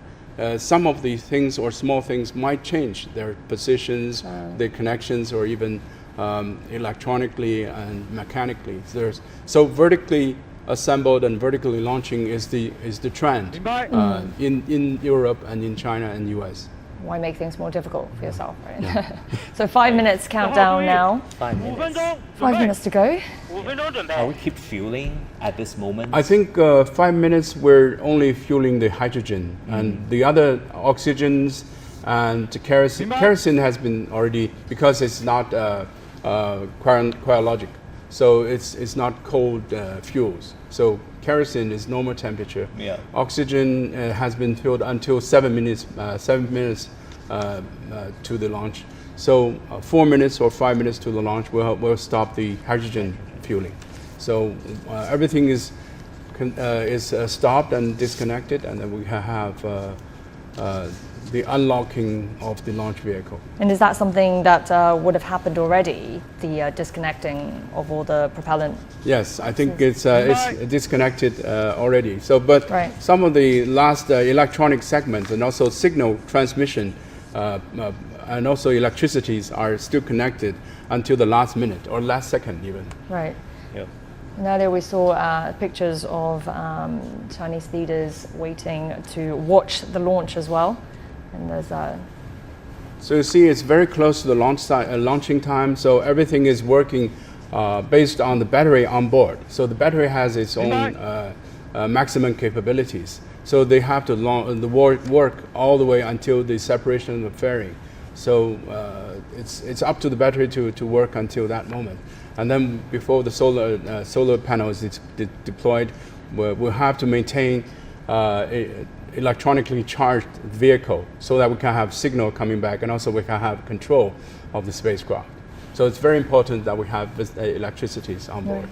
C: some of the things or small things might change their positions, their connections, or even electronically and mechanically. So vertically assembled and vertically launching is the trend in Europe and in China and US.
A: Why make things more difficult for yourself, right? Yeah. So 5 minutes countdown now.
D: 5 minutes.
A: 5 minutes to go.
D: Are we keep fueling at this moment?
C: I think 5 minutes we're only fueling the hydrogen, and the other oxygens and kerosene. Kerosene has been already, because it's not cryologic, so it's not cold fuels. So kerosene is normal temperature.
D: Yeah.
C: Oxygen has been filled until 7 minutes. 7 minutes to the launch. So 4 minutes or 5 minutes to the launch, we'll stop the hydrogen fueling. So everything is stopped and disconnected, and then we have the unlocking of the launch vehicle.
A: And is that something that would have happened already, the disconnecting of all the propellant?
C: Yes, I think it's disconnected already. So, but some of the last electronic segments and also signal transmission and also electricities are still connected until the last minute or last second even.
A: Right.
D: Yep.
A: Now there we saw pictures of Chinese leaders waiting to watch the launch as well. And there's
C: So you see, it's very close to the launching time. So everything is working based on the battery on board. So the battery has its own maximum capabilities. So they have to work all the way until the separation of the fairing. So it's up to the battery to work until that moment. And then before the solar panel is deployed, we'll have to maintain electronically charged vehicle so that we can have signal coming back, and also we can have control of the spacecraft. So it's very important that we have electricities on board.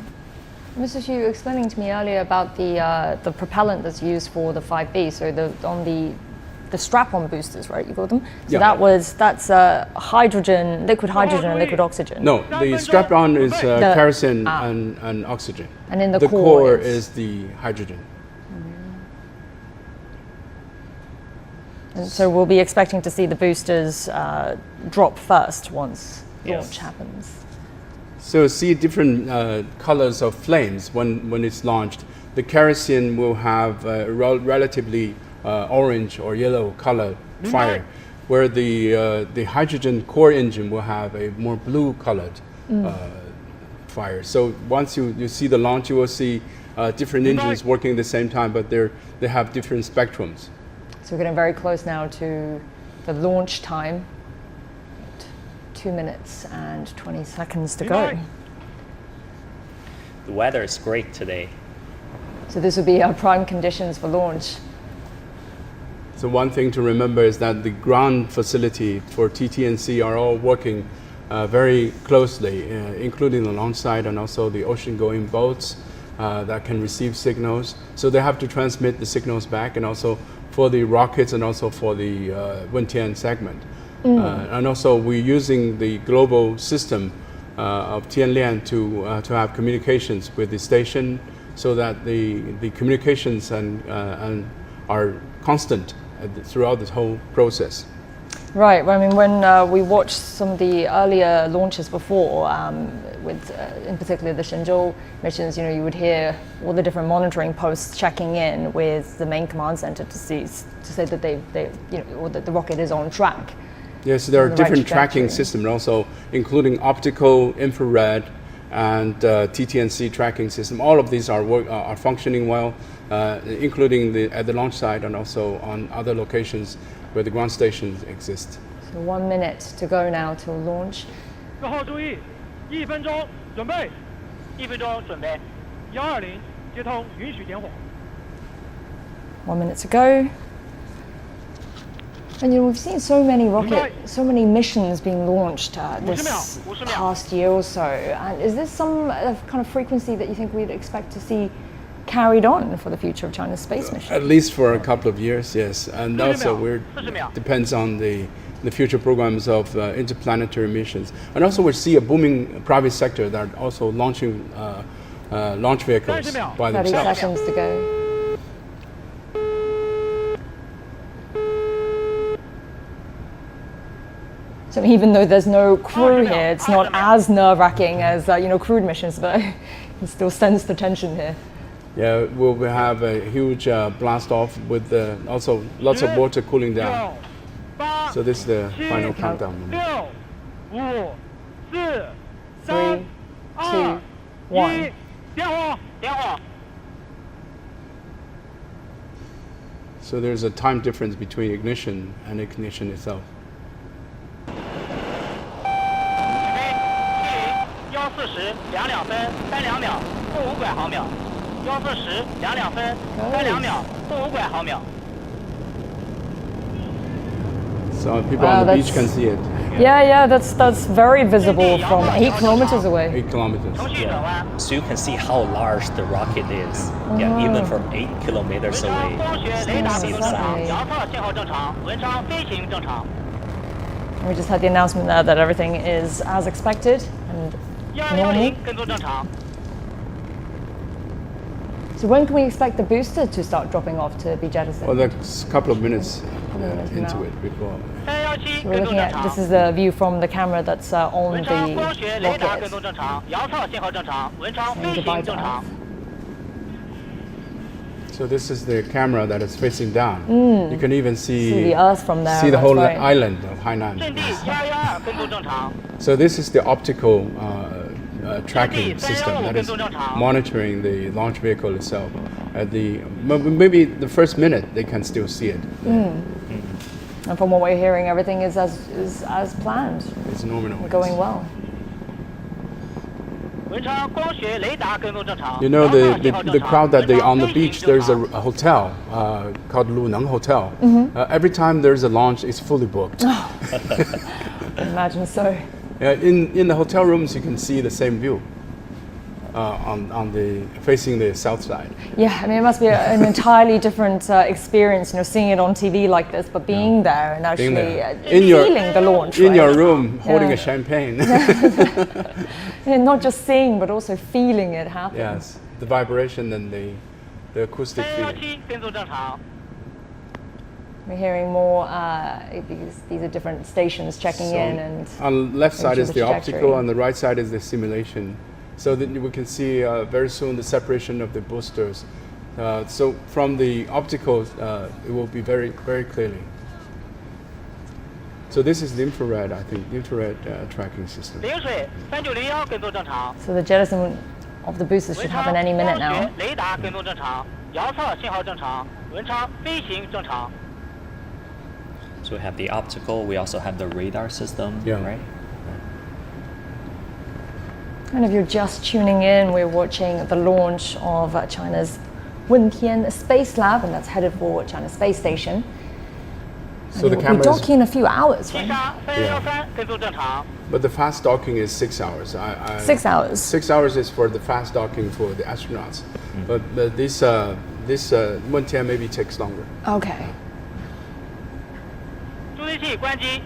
A: Mr. Xu, you were explaining to me earlier about the propellant that's used for the 5B, so the strap-on boosters, right? You call them. So that's hydrogen, liquid hydrogen, and liquid oxygen.
C: No, the strap-on is kerosene and oxygen.
A: And in
C: the core is the hydrogen.
A: And so we'll be expecting to see the boosters drop first once launch happens.
C: So see different colors of flames when it's launched. the kerosene will have a relatively orange or yellow colored fire, where the hydrogen core engine will have a more blue colored fire. So once you see the launch, you will see different engines working at the same time, but they have different spectrums.
A: So we're getting very close now to the launch time. 2 minutes and 20 seconds to go.
D: The weather is great today.
A: So this would be our prime conditions for launch.
C: So one thing to remember is that the ground facility for TTNC are all working very closely, including the launch site and also the ocean-going boats that can receive signals. So they have to transmit the signals back, and also for the rockets and also for the Wentian segment. And also we're using the global system of Tianlian to have communications with the station, so that the communications and are constant throughout this whole process.
A: Right. Well, I mean, when we watched some of the earlier launches before, with in particular the Shenzhou missions, you would hear all the different monitoring posts checking in with the main command center to say that or that the rocket is on track.
C: Yes, there are different tracking systems, also including optical, infrared, and TTNC tracking system. All of these are functioning well, including at the launch site and also on other locations where the ground stations exist.
A: So 1 minute to go now till launch.
J: 各号注意，1分钟准备，1分钟准备，120接通，允许点火。
A: 1 minute to go. And we've seen so many missions being launched this past year or so. And is this some kind of frequency that you think we'd expect to see carried on for the future of China's space mission?
C: At least for a couple of years, yes. And also depends on the future programs of interplanetary missions. And also we see a booming private sector that are also launching launch vehicles by
A: 30
C: themselves.
A: seconds to go. So even though there's no crew here, it's not as nerve-wracking as crewed missions, but you can still sense the tension here.
C: Yeah, we'll have a huge blast off with also lots of water cooling down. So this is the final countdown.
J: 5、4、
A: 3, 2, 1.
J: 点火，点火。
C: So there's a time difference between ignition and ignition itself.
J: 140 2分32秒负5拐毫秒，140 2分32秒负5拐毫秒。
C: So people on the beach can see it.
A: Yeah, that's very visible from 8 kilometers away.
C: 8 kilometers.
D: So you can see how large the rocket is. Yeah, even from 8 kilometers away, you can see the sound.
J: 遥测信号正常，文昌飞行正常。
A: We just had the announcement there that everything is as expected and normal.
J: 跟踪正常。
A: So when can we expect the booster to start dropping off to be jettisoned?
C: Well, that's a couple of minutes into it before.
J: 317
A: So we're looking at, this is the view from the camera that's on
J: 文
A: the
J: 昌光学雷达跟
A: rocket.
J: 踪正常，遥测信号正常，文昌
A: Saying
J: 飞
A: goodbye
J: 行
A: to
J: 正常
A: Earth.。
C: So this is the camera that is facing down. You can even
A: See
C: see
A: the Earth from there.
C: the
A: that's
C: whole
A: right.
C: island of Hainan.
J: 阵地112跟踪正常。
C: So this is the optical tracking system that is monitoring the launch vehicle itself. At maybe the first minute they can still see it.
A: And from what we're hearing, everything is as planned,
C: It's normal.
A: going well.
J: 文昌光学雷达跟踪正常。
C: You know
J: 遥测信号
C: the
J: 正常
C: crowd that they
J: 文昌
C: on the
J: 飞
C: beach.
J: 行正
C: There's
J: 常
C: a hotel called Luneng Hotel. Every time there's a launch, it's fully booked.
A: I imagine so.
C: In the hotel rooms, you can see the same view on the facing the south side.
A: Yeah, I mean, it must be an entirely different experience, seeing it on TV like this, but being there and actually
C: there.
A: feeling the launch.
C: In
A: right?
C: your room, holding
A: Yeah.
C: a champagne.
A: And not just seeing, but also feeling it happen.
C: Yes, the vibration and the acoustic feeling.
J: 317跟踪正常。
A: We're hearing more, these are different stations checking
C: So
A: in and
C: on the left side
A: making
C: is
A: sure
C: the
A: the
C: optical,
A: trajectory.
C: on the right side is the simulation So that we can see very soon the separation of the boosters. So from the opticals, it will be very, very clearly. So this is the infrared, I think, infrared tracking system.
J: 零水3901跟踪正常。
A: So the jettison of the boosters should happen any minute now.
J: 雷达跟踪正常，遥测信号正常，文昌飞行正常。
D: So we have the optical. We also have the radar system,
C: Yeah.
D: right?
A: And if you're just tuning in, we're watching the launch of China's Wentian Space Lab, and that's headed for China's space station.
C: So the
A: We'll be
C: camera is,
A: docking in a few hours,
J: 七
A: right?
J: 杀3113跟踪正常。
C: but the fast docking is 6 hours.
A: 6 hours.
C: 6 hours is for the fast docking for the astronauts, but this Wentian maybe takes longer.
A: Okay.
J: 助推器关机，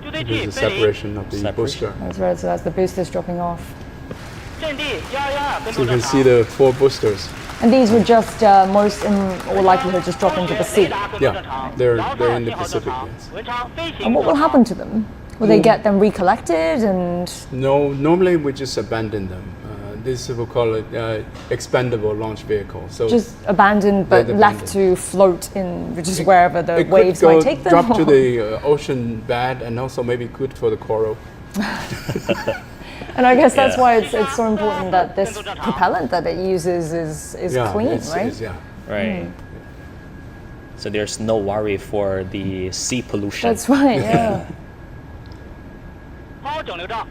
J: 助推
C: There's
J: 器
C: a
J: 分离，
C: separation of the
D: Separation.
C: booster.
A: That's right. So that's the boosters dropping off.
J: 阵地112跟
C: So
J: 踪
C: you
J: 正
C: can
J: 常
C: see。the 4 boosters.
A: And these would just most in all likelihood just drop into the
J: 雷
A: sea.
J: 达跟踪
C: Yeah,
J: 正常，
C: they're
J: 遥测
C: in the
J: 信号正
C: Pacific,
J: 常
C: yes.，
J: 文昌飞行
A: And what will
J: 正常
A: happen to them? Will they get them recollected and
C: No, normally we just abandon them. This we call it expendable launch vehicle. So
A: just abandoned but
C: They're
A: left
C: abandoned.
A: to float in just wherever the
C: it could
A: waves
C: go
A: might take them?
C: drop to the ocean bed, and also maybe good for the coral.
A: And I guess that's
D: Yeah.
A: why it's so important that this propellant that it uses is clean,
C: it's,
A: right?
C: it's- yeah.
D: Right. So there's no worry for the sea pollution.
A: That's right, yeah.
J: 抛整流罩，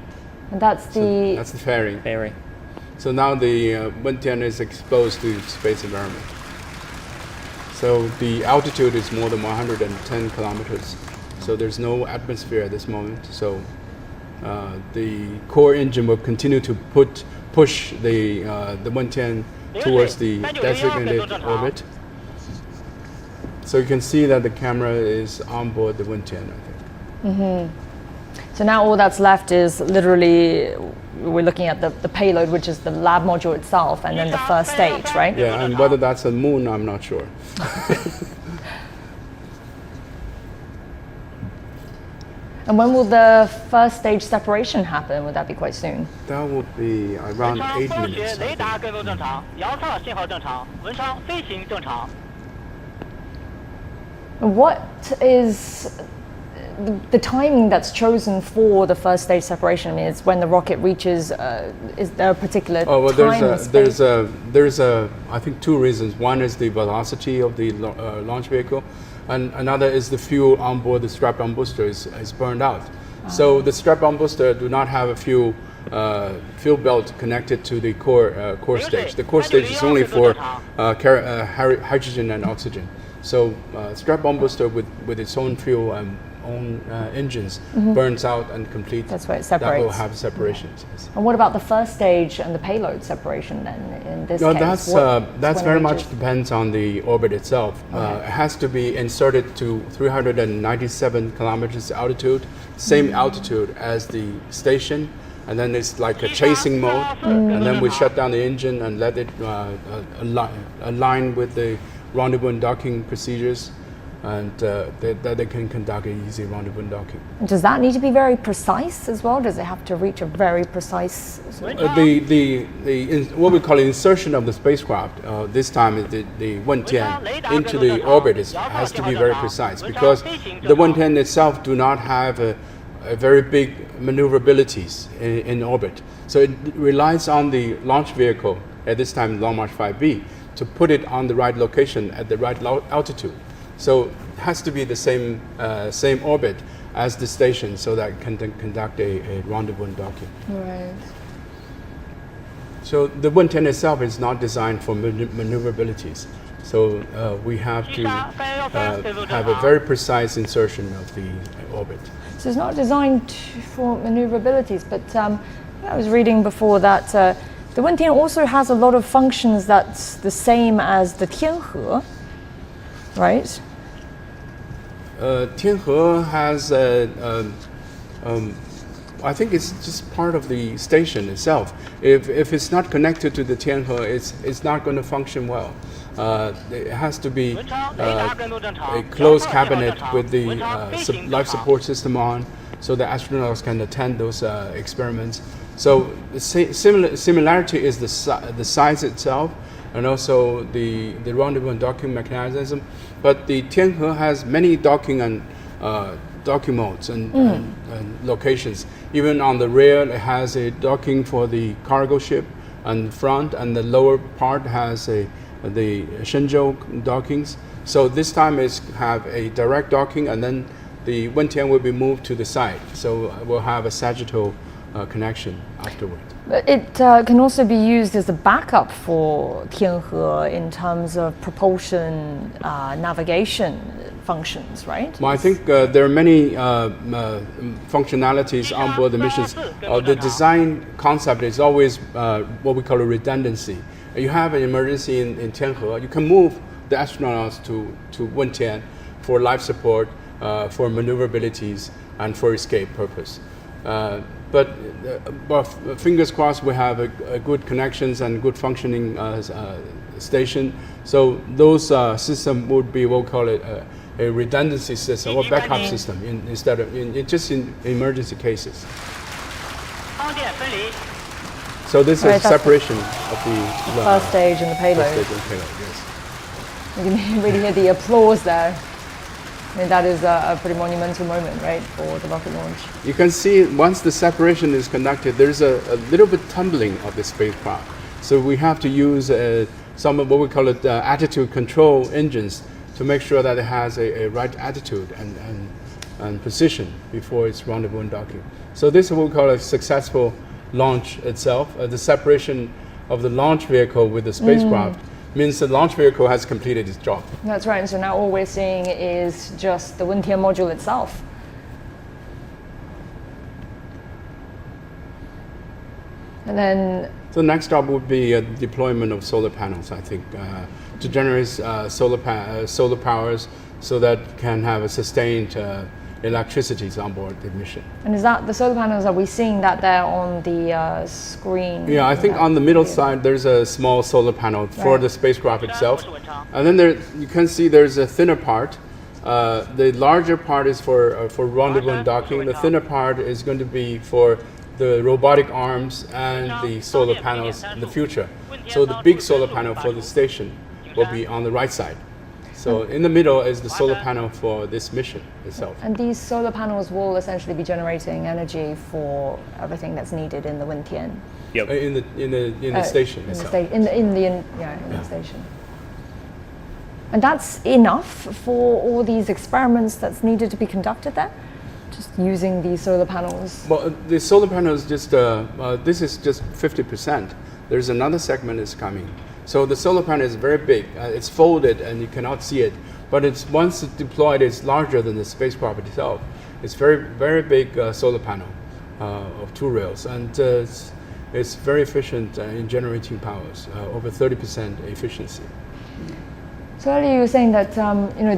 A: And that's the
C: That's the fairing.
D: Very.
C: So now the Wentian is exposed to space environment. So the altitude is more than 110 kilometers. So there's no atmosphere at this moment. So the core engine will continue to push the Wentian towards the designated orbit. So you can see that the camera is on board the Wentian, I think.
A: so now all that's left is literally we're looking at the payload, which is the lab module itself, and then the first stage, right?
C: Yeah, and whether that's a moon, I'm not sure.
A: And when will the first stage separation happen? Would that be quite soon?
C: That would be
J: 文
C: around
J: 昌
C: 8
J: 光
C: minutes.
J: 学
C: I
J: 雷达
C: think.
J: 跟踪正常，遥测信号正常，文昌飞行正常。
A: What is the timing that's chosen for the first stage separation? I mean, it's when the rocket reaches. Is there a particular
C: Oh well,
A: time?
C: there's I think 2 reasons. One is the velocity of the launch vehicle, and another is the fuel on board the strap-on booster is burned out. So the strap-on booster do not have a fuel belt connected to the core stage. The core stage is only for hydrogen and oxygen. So strap-on booster with its own fuel and own engines burns out and complete.
A: That's why it
C: That will
A: separates.
C: have separations. Yes.
A: And what about the first stage and the payload separation then? In this
C: No,
A: case,
C: that's
A: when
C: very
A: it
C: much
A: reaches-
C: depends on the orbit itself. It has to be inserted to 397 kilometers altitude, same altitude as the station, and then it's like a chasing mode, and then we shut down the engine and let it align with the rendezvous and docking procedures, and that they can conduct an easy rendezvous and docking.
A: Does that need to be very precise as well? Does it have to reach a very precise?
C: What we call insertion of the spacecraft, this time is the Wentian into the orbit has to be very precise, because the Wentian itself do not have a very big maneuverabilities in orbit. So it relies on the launch vehicle, at this time Long March 5B, to put it on the right location at the right altitude. So it has to be the same orbit as the station, so that it can conduct a rendezvous and docking.
A: Right.
C: So the Wentian itself is not designed for maneuverabilities. So we have to have a very precise insertion of the orbit.
A: So it's not designed for maneuverabilities, but I was reading before that the Wentian also has a lot of functions that's the same as the Tianhe, right?
C: Tianhe has I think it's just part of the station itself. If it's not connected to the Tianhe, it's not going to function well. It has to be a closed cabinet with the life support system on, so the astronauts can attend those experiments. So the similarity is the size itself, and also the rendezvous and docking mechanism. But the Tianhe has many docking and docking modes and locations. Even on the rear, it has a docking for the cargo ship, and front and the lower part has the Shenzhou dockings. So this time is have a direct docking, and then the Wentian will be moved to the side. So we'll have a sagittal connection afterward.
A: But it can also be used as a backup for Tianhe in terms of propulsion, navigation functions, right?
C: Well, I think there are many functionalities on board the missions. The design concept is always what we call a redundancy. You have an emergency in Tianhe, you can move the astronauts to Wentian for life support, for maneuverabilities, and for escape purpose. But fingers crossed, we have a good connections and good functioning station. So those systems would be, we'll call it a redundancy system or backup system instead of just in emergency cases. So this is separation of the
A: first stage and the payload.
C: First stage and payload, yes.
A: You can really hear the applause there. I mean, that is a pretty monumental moment, right, for the rocket launch.
C: You can see once the separation is conducted, there's a little bit tumbling of the spacecraft. So we have to use some of what we call it attitude control engines to make sure that it has a right attitude and position before it's rendezvous and docking. So this is what we call a successful launch itself. The separation of the launch vehicle with the spacecraft means the launch vehicle has completed its job.
A: That's right, and so now all we're seeing is just the Wentian module itself. And then...
C: So the next step would be a deployment of solar panels, I think, to generate solar powers so that can have a sustained electricity on board the mission.
A: And is that the solar panels, are we seeing that there on the screen?
C: Yeah, I think on the middle side there's a small solar panel for the spacecraft itself. And then there you can see there's a thinner part. The larger part is for rendezvous and docking. The thinner part is going to be for the robotic arms and the solar panels in the future. So the big solar panel for the station will be on the right side. So in the middle is the solar panel for this mission itself.
A: And these solar panels will essentially be generating energy for everything that's needed in the Wentian.
D: Yep.
C: In the station itself.
A: In the station. And that's enough for all these experiments that's needed to be conducted there? Just using these solar panels?
C: Well, the solar panels just, this is just 50%. There's another segment is coming. So the solar panel is very big. It's folded and you cannot see it. But it's once it's deployed, it's larger than the spacecraft itself. It's very big solar panel of 2 rails, and it's very efficient in generating powers, over 30% efficiency.
A: So earlier you were saying that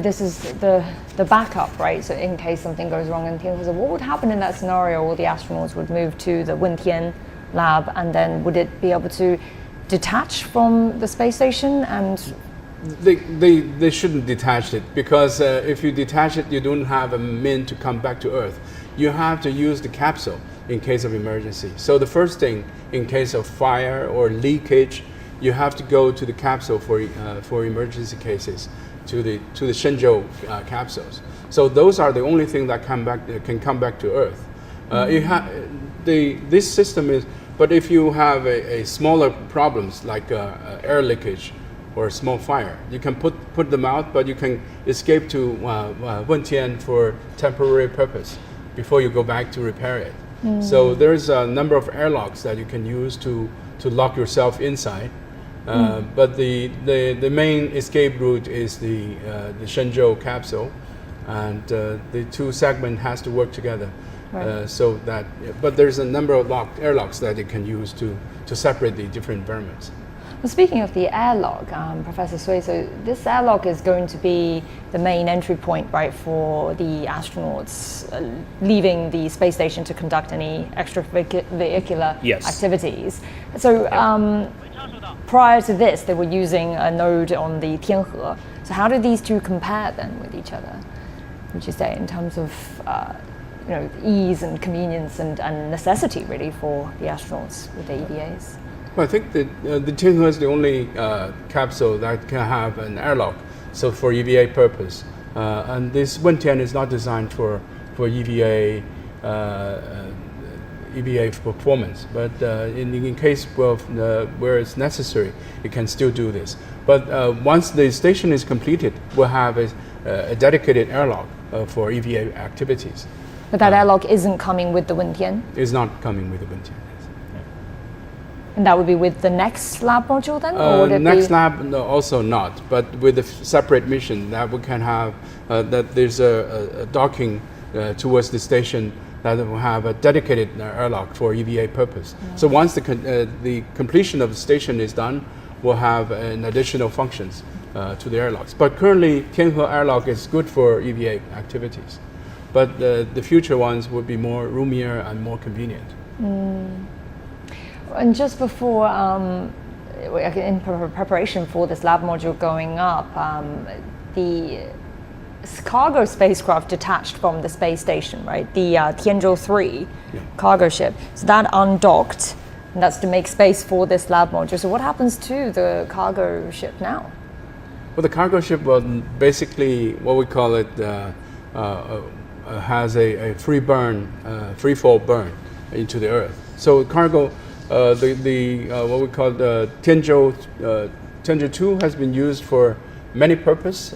A: this is the backup, right? So in case something goes wrong in Tianhe, so what would happen in that scenario? All the astronauts would move to the Wentian lab, and then would it be able to detach from the space station? And
C: they shouldn't detach it, because if you detach it, you don't have a means to come back to Earth. You have to use the capsule in case of emergency. So the first thing, in case of fire or leakage, you have to go to the capsule for emergency cases, to the Shenzhou capsules. So those are the only thing that can come back to Earth. This system is. But if you have a smaller problems like air leakage or a small fire, you can put them out, but you can escape to Wentian for temporary purpose before you go back to repair it. So there's a number of airlocks that you can use to lock yourself inside. But the main escape route is the Shenzhou capsule, and the 2 segments has to work together.
A: Right.
C: So that, but there's a number of airlocks that you can use to separate the different environments.
A: Well, speaking of the airlock, Professor Sui, so this airlock is going to be the main entry point, right, for the astronauts leaving the space station to conduct any extravehicular activities. So prior to this, they were using a node on the Tianhe. So how do these two compare then with each other, would you say, in terms of ease and convenience and necessity really for the astronauts with the EVAs.
C: Well, I think that the Tianhe is the only capsule that can have an airlock, so for EVA purpose. And this Wentian is not designed for EVA EVA performance, but in case where it's necessary, it can still do this. But once the station is completed, we'll have a dedicated airlock for EVA activities.
A: But that airlock isn't coming with the Wentian?
C: It's not coming with the Wentian.
A: And that would be with the next lab module then? Or would it
C: next
A: be...
C: lab, no, also not, but with a separate mission that we can have, that there's a docking towards the station that will have a dedicated airlock for EVA purpose. So once the completion of the station is done, we'll have an additional functions to the airlocks. But currently, Tianhe airlock is good for EVA activities. But the future ones would be more roomier and more convenient.
A: And just before, in preparation for this lab module going up, the cargo spacecraft detached from the space station, right? The Tianzhou 3 cargo ship. So that undocked, and that's to make space for this lab module. So what happens to the cargo ship now?
C: Well, the cargo ship was basically what we call it, has a free fall burn into the Earth. So cargo, what we call the Tianzhou 2 has been used for many purposes.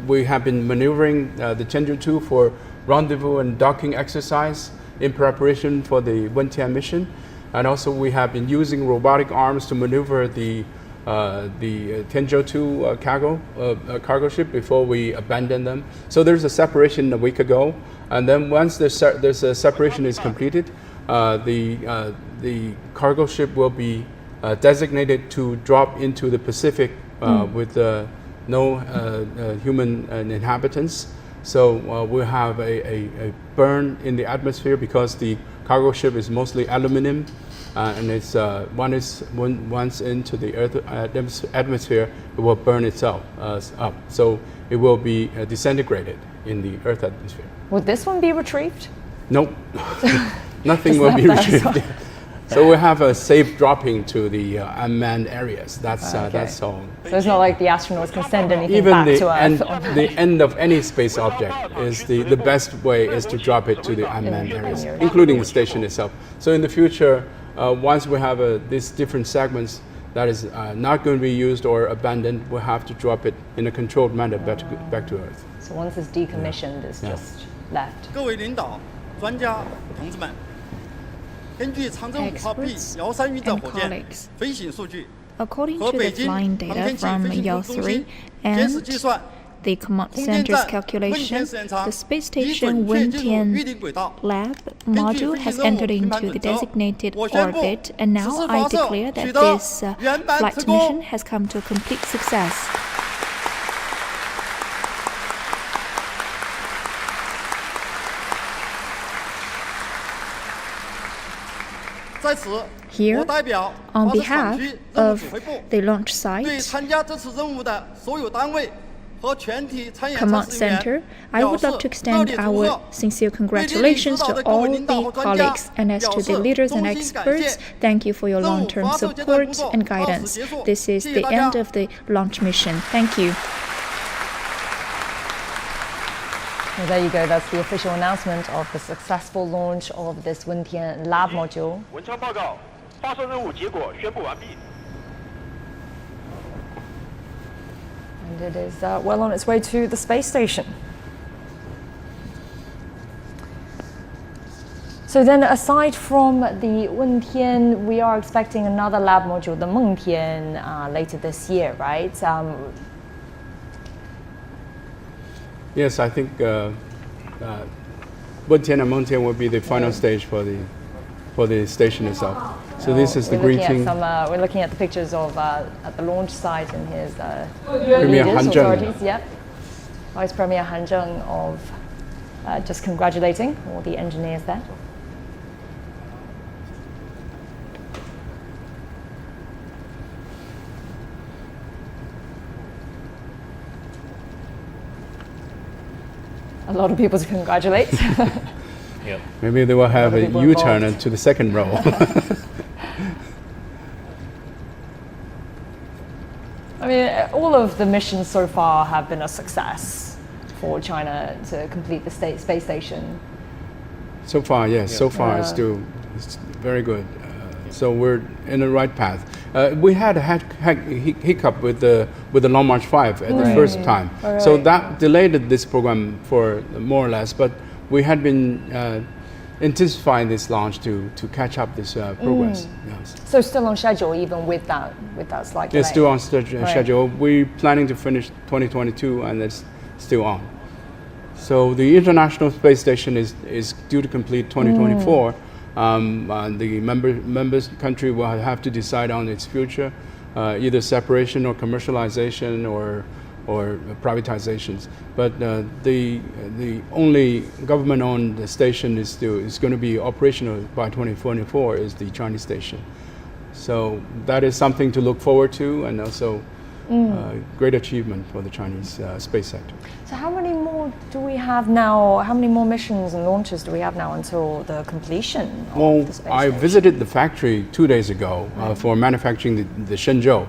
C: We have been maneuvering the Tianzhou 2 for rendezvous and docking exercise in preparation for the Wentian mission. And also we have been using robotic arms to maneuver the Tianzhou 2 cargo ship before we abandon them. So there's a separation a week ago. And then once there's a separation is completed, the cargo ship will be designated to drop into the Pacific with no human inhabitants. So we'll have a burn in the atmosphere because the cargo ship is mostly aluminum, and it's once into the Earth atmosphere, it will burn itself up. So it will be disintegrated in the Earth atmosphere.
A: Would this one be retrieved?
C: Nope. Nothing will be retrieved. So we have a safe dropping to the unmanned areas. That's all.
A: So it's not like the astronauts can send anything
C: Even
A: back to
C: the
A: Earth.
C: the end of any space object is the best way is to drop it to the unmanned areas, including the station itself. So in the future, once we have these different segments that is not going to be used or abandoned, we'll have to drop it in a controlled manner back to Earth.
A: So once it's decommissioned, it's just left.
K: 各位领导、专家、同志们，根据长征5号 B 遥3运载火箭飞行数据
L: According
K: 和
L: to
K: 北
L: the
K: 京
L: flying
K: 航
L: data
K: 天器
L: from
K: 飞行
L: Yao
K: 服务中
L: 3
K: 心监视
L: and
K: 计算，
L: the command
K: 空间
L: center's
K: 站
L: calculation,
K: 问天实验舱
L: the space
K: 已
L: station
K: 准确进入预
L: Wentian
K: 定轨道。
L: lab
K: 根据
L: module
K: 飞
L: has
K: 行任务
L: entered
K: 评判
L: into the
K: 准则，
L: designated
K: 我宣布
L: orbit, and
K: 此
L: now
K: 次
L: I
K: 发射
L: declare
K: 取
L: that
K: 得
L: this
K: 圆满
L: flight
K: 成功。
L: mission has come to a complete success.
K: 在此，
L: Here,
K: 我代表
L: on
K: 发射场
L: behalf
K: 区任务
L: of
K: 指挥部，
L: the launch
K: 对
L: site
K: 参加这次任务的所有单位和全体参演测
L: command
K: 试人
L: center,
K: 员
L: I
K: 表
L: would
K: 示
L: like to
K: 热
L: extend
K: 烈祝
L: our
K: 贺。
L: sincere congratulations to all the colleagues, and as to the leaders and experts, thank you for your long-term support and guidance. This is the end of the launch mission. Thank you.
A: Well, there you go. That's the official announcement of the successful launch of this Wentian lab module.
J: 文昌报告，发射任务结果宣布完毕。
A: And it is well on its way to the space station. So then, aside from the Wentian, we are expecting another lab module, the Mengtian, later this year, right?
C: Yes, I think Wentian and Mengtian will be the final stage for the station itself. So this is the greeting.
A: We're looking at the pictures of at the launch site and his
C: Premier Han Zheng.
A: authorities. Yep, Vice Premier Han Zheng of just congratulating all the engineers there. A lot of people to congratulate.
D: Yep.
C: Maybe they will have a
A: people
C: U-turn
A: involved.
C: into the second row.
A: I mean, all of the missions so far have been a success for China to complete the space station.
C: So far, yes. So far, it's very good. So we're in the right path. We had a hiccup with the Long March 5 at the first time, so that delayed this program for more or less. But we had been intensifying this launch to catch up this progress. Yes.
A: So still on schedule, even with that slight delay.
C: It's still on schedule. We're planning to finish 2022, and it's still on. So the International Space Station is due to complete 2024. The members country will have to decide on its future, either separation or commercialization or privatizations. But the only government-owned station is going to be operational by 2024 is the Chinese station. So that is something to look forward to, and also great achievement for the Chinese space sector.
A: So how many more do we have now? How many more missions and launches do we have now until the completion of the space
C: I
A: station?
C: visited the factory 2 days ago for manufacturing the Shenzhou.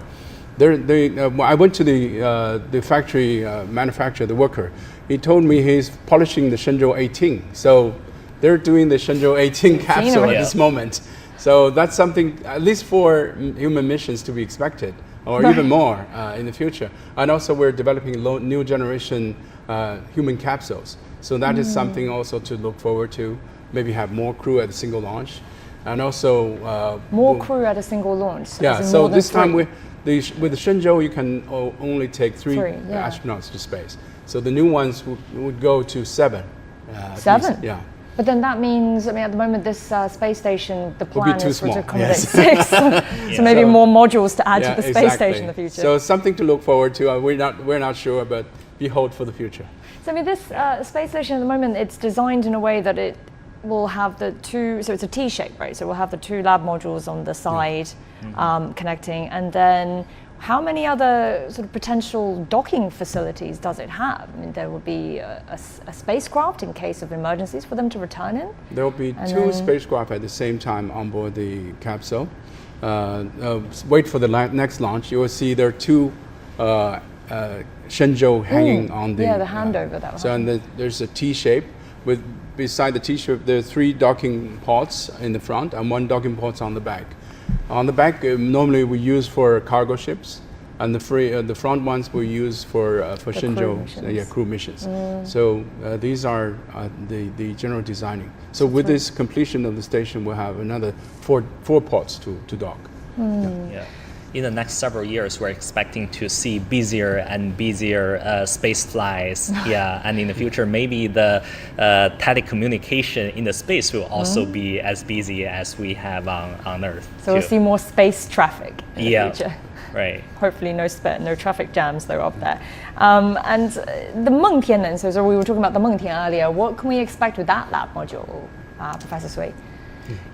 C: I went to the factory manufacturer, the worker. He told me he's polishing the Shenzhou 18. So they're doing the Shenzhou 18 capsule at this moment. So that's something, at least for human missions, to be expected, or even more in the future. And also we're developing new generation human capsules. So that is something also to look forward to. Maybe have more crew at a single launch. And also...
A: more crew at a single launch?
C: Yeah, so this time with the Shenzhou, you can only take three astronauts to space. So the new ones would go to 7.
A: 7?
C: Yeah.
A: But then that means, I mean, at the moment, this space station, the plan is to accommodate 6. So maybe more modules to add to the space station in the future.
C: So something to look forward to. We're not sure, but behold for the future.
A: So I mean, this space station at the moment, it's designed in a way that it will have the two, so it's a T-shape, right? So we'll have the 2 lab modules on the side connecting, and then how many other sort of potential docking facilities does it have? I mean, there will be a spacecraft in case of emergencies for them to return in?
C: There will be 2 spacecraft at the same time on board the capsule. Wait for the next launch. You will see there are 2 Shenzhou hanging on the...
A: Yeah, the handover that
C: So and there's a T-shape. Beside the T-shape, there are 3 docking ports in the front and 1 docking port on the back. On the back, normally we use for cargo ships, and the front ones we use for Shenzhou crew missions. So these are the general designing. So with this completion of the station, we'll have another 4 ports to dock.
D: Yeah. In the next several years, we're expecting to see busier and busier space flights. And in the future, maybe the telecommunication in the space will also be as busy as we have on Earth.
A: So we'll see more space traffic in the future.
D: Right.
A: Hopefully no traffic jams though up there. And the Wentian then, so we were talking about the Wentian earlier. What can we expect with that lab module, Professor Sui?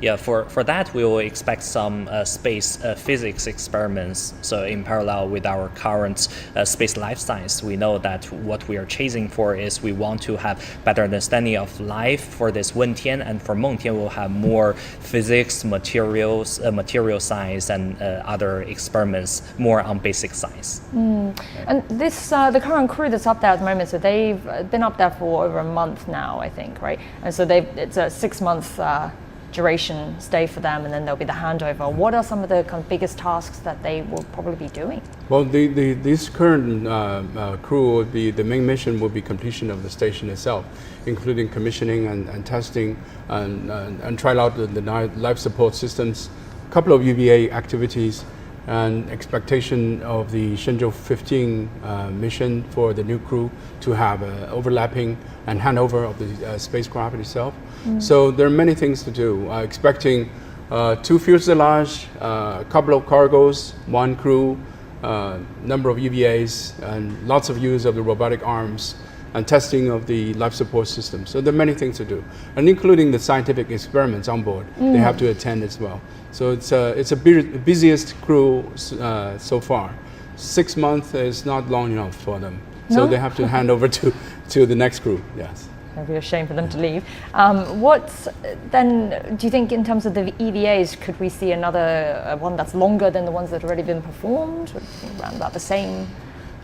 D: Yeah, for that we will expect some space physics experiments. So in parallel with our current space life science, we know that what we are chasing for is we want to have better understanding of life for this Wentian, and for Wentian we'll have more physics, materials, material science, and other experiments more on basic science.
A: And this the current crew that's up there at the moment, so they've been up there for over a month now, I think, right? And so it's a 6-month duration stay for them, and then there'll be the handover. What are some of the kind of biggest tasks that they will probably be doing? Well,
C: this current crew would be, the main mission will be completion of the station itself, including commissioning and testing and try out the life support systems, a couple of UVA activities, and expectation of the Shenzhou 15 mission for the new crew to have overlapping and handover of the spacecraft itself. So there are many things to do. Expecting 2 fuselage, a couple of cargos, 1 crew, number of UVAs, and lots of use of the robotic arms, and testing of the life support system. So there are many things to do, and including the scientific experiments on board. They have to attend as well. So it's a busiest crew so far. 6 months is not long enough for them. So they have to hand over to the next crew, yes.
A: It'd be a shame for them to leave. What then do you think in terms of the EVAs? Could we see another one that's longer than the ones that have already been performed? Around about the same?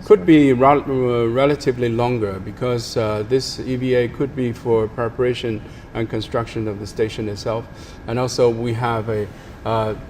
C: Could be relatively longer because this EVA could be for preparation and construction of the station itself. And also we have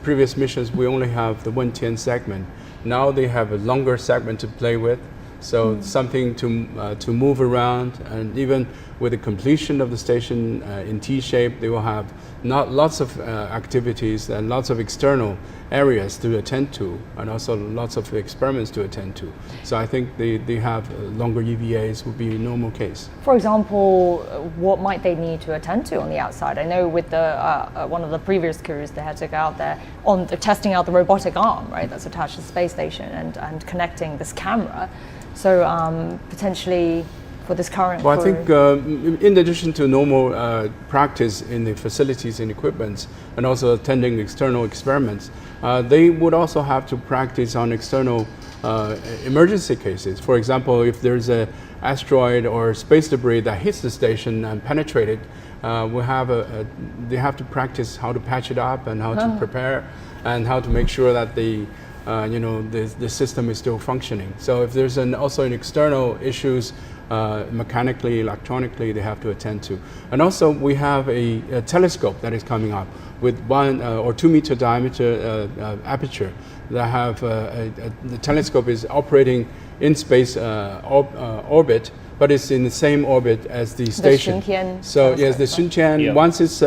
C: previous missions, we only have the Wentian segment. Now they have a longer segment to play with. So something to move around, and even with the completion of the station in T-shape, they will have lots of activities and lots of external areas to attend to, and also lots of experiments to attend to. So I think they have longer EVAs would be a normal case.
A: For example, what might they need to attend to on the outside? I know with the one of the previous crews, they had to go out there on testing out the robotic arm, right? That's attached to the space station and connecting this camera. So potentially for this current
C: Well, I think in addition to normal practice in the facilities and equipments and also attending external experiments, they would also have to practice on external emergency cases. For example, if there's an asteroid or space debris that hits the station and penetrate it, they have to practice how to patch it up and how to prepare and how to make sure that the system is still functioning. So if there's also an external issues, mechanically, electronically, they have to attend to. And also we have a telescope that is coming up with 1 or 2 meter diameter aperture that have the telescope is operating in space orbit, but it's in the same orbit as the station. So yes, the Wentian, once it's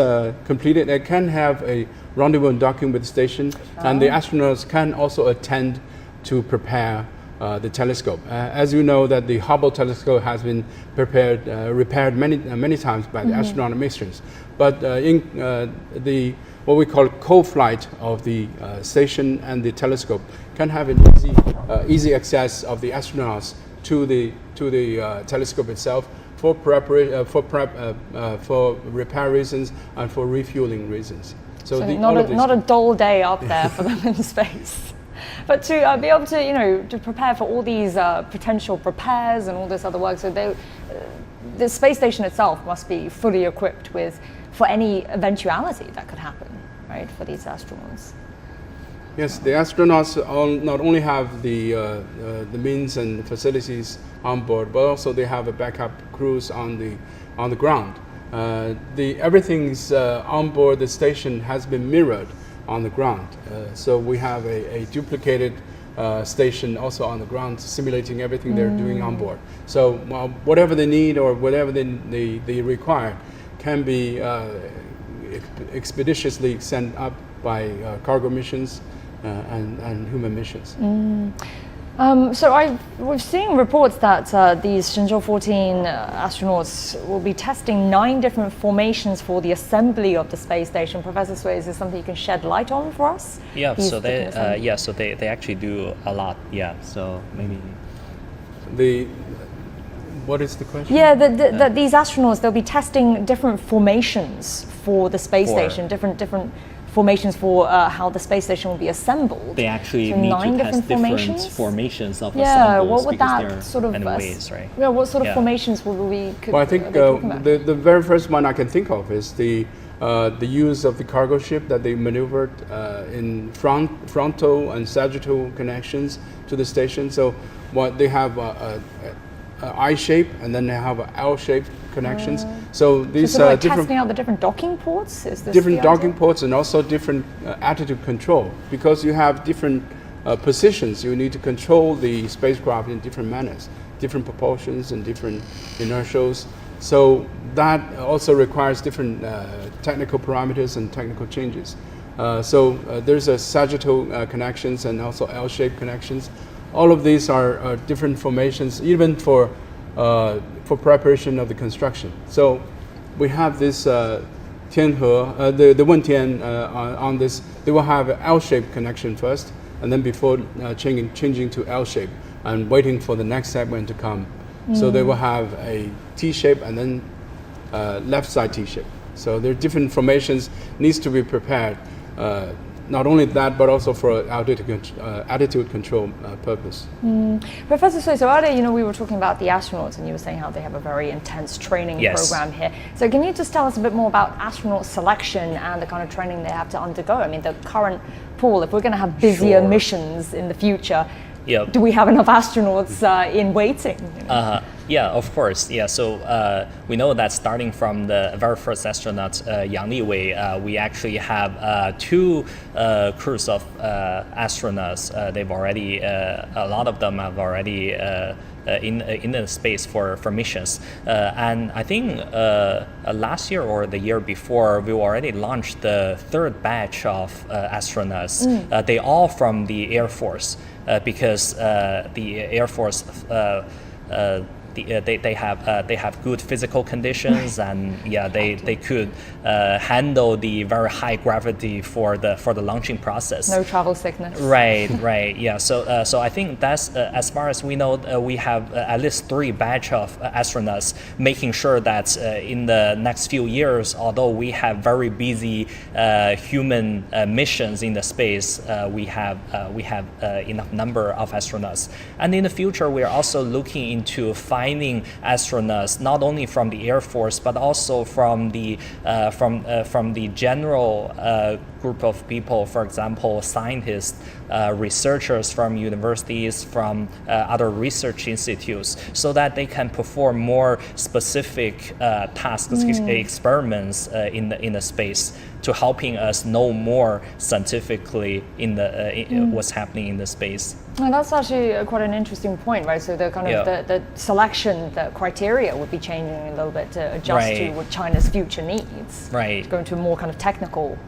C: completed, it can have a rendezvous and docking with the station, and the astronauts can also attend to prepare the telescope. As you know, that the Hubble telescope has been repaired many times by the astronaut missions. But in what we call co-flight of the station and the telescope can have an easy access of the astronauts to the telescope itself for repair reasons and for refueling reasons. So
A: not a dull day up there for them in space. But to be able to, to prepare for all these potential repairs and all this other work, so the space station itself must be fully equipped for any eventuality that could happen, right, for these astronauts.
C: Yes, the astronauts not only have the means and facilities on board, but also they have a backup crews on the ground. Everything's on board the station has been mirrored on the ground. So we have a duplicated station also on the ground, simulating everything they're doing on board. So whatever they need or whatever they require can be expeditiously sent up by cargo missions and human missions.
A: So we've seen reports that these Shenzhou 14 astronauts will be testing 9 different formations for the assembly of the space station. Professor Sui, is this something you can shed light on for us?
D: Yeah, so they actually do a lot. Yeah, so maybe
C: what is the question?
A: Yeah, that these astronauts, they'll be testing different formations for the space station, different formations for how the space station will be assembled.
D: They actually
A: so
D: need
A: 9
D: to test different formations of assembles.
A: What would that sort of
D: ways, right?
A: Yeah, what sort of formations would we?
C: Well, I think the very first one I can think of is the use of the cargo ship that they maneuvered in frontal and sagittal connections to the station. So they have a I shape and then they have L-shaped connections. So these
A: different testing out the different docking ports. Is this
C: different docking ports and also different attitude control, because you have different positions. You need to control the spacecraft in different manners, different proportions and different inertials. So that also requires different technical parameters and technical changes. There's a sagittal connections and also L-shaped connections. All of these are different formations, even for preparation of the construction. So we have this Tianhe, the Wentian on this. They will have an L-shaped connection first, and then before changing to L-shape and waiting for the next segment to come. So they will have a T-shape and then left side T-shape. So there are different formations needs to be prepared not only that, but also for attitude control purpose.
A: Professor Sui, so earlier, we were talking about the astronauts, and you were saying how they have a very intense training program here. So can you just tell us a bit more about astronaut selection and the kind of training they have to undergo? I mean, the current pool, if we're going to have busier missions in the future, do we have enough astronauts in waiting?
D: Yeah, of course. Yeah, so we know that starting from the very first astronaut, Yang Liwei, we actually have two crews of astronauts. They've already, a lot of them have already in the space for missions. And I think last year or the year before, we already launched the third batch of astronauts. They all from the Air Force because the Air Force they have good physical conditions, and they could handle the very high gravity for the launching process.
A: No travel sickness.
D: Right. Yeah. So I think that's as far as we know, we have at least 3 batch of astronauts, making sure that in the next few years, although we have very busy human missions in the space, we have enough number of astronauts. And in the future, we are also looking into finding astronauts not only from the Air Force but also from the general group of people, for example, scientists, researchers from universities, from other research institutes, so that they can perform more specific tasks, experiments in the space, to helping us know more scientifically in what's happening in the space.
A: Well, that's actually quite an interesting point, right? So the kind of the selection, the criteria would be changing a little bit to adjust to what China's future needs.
D: Right.
A: To go into a more kind of technical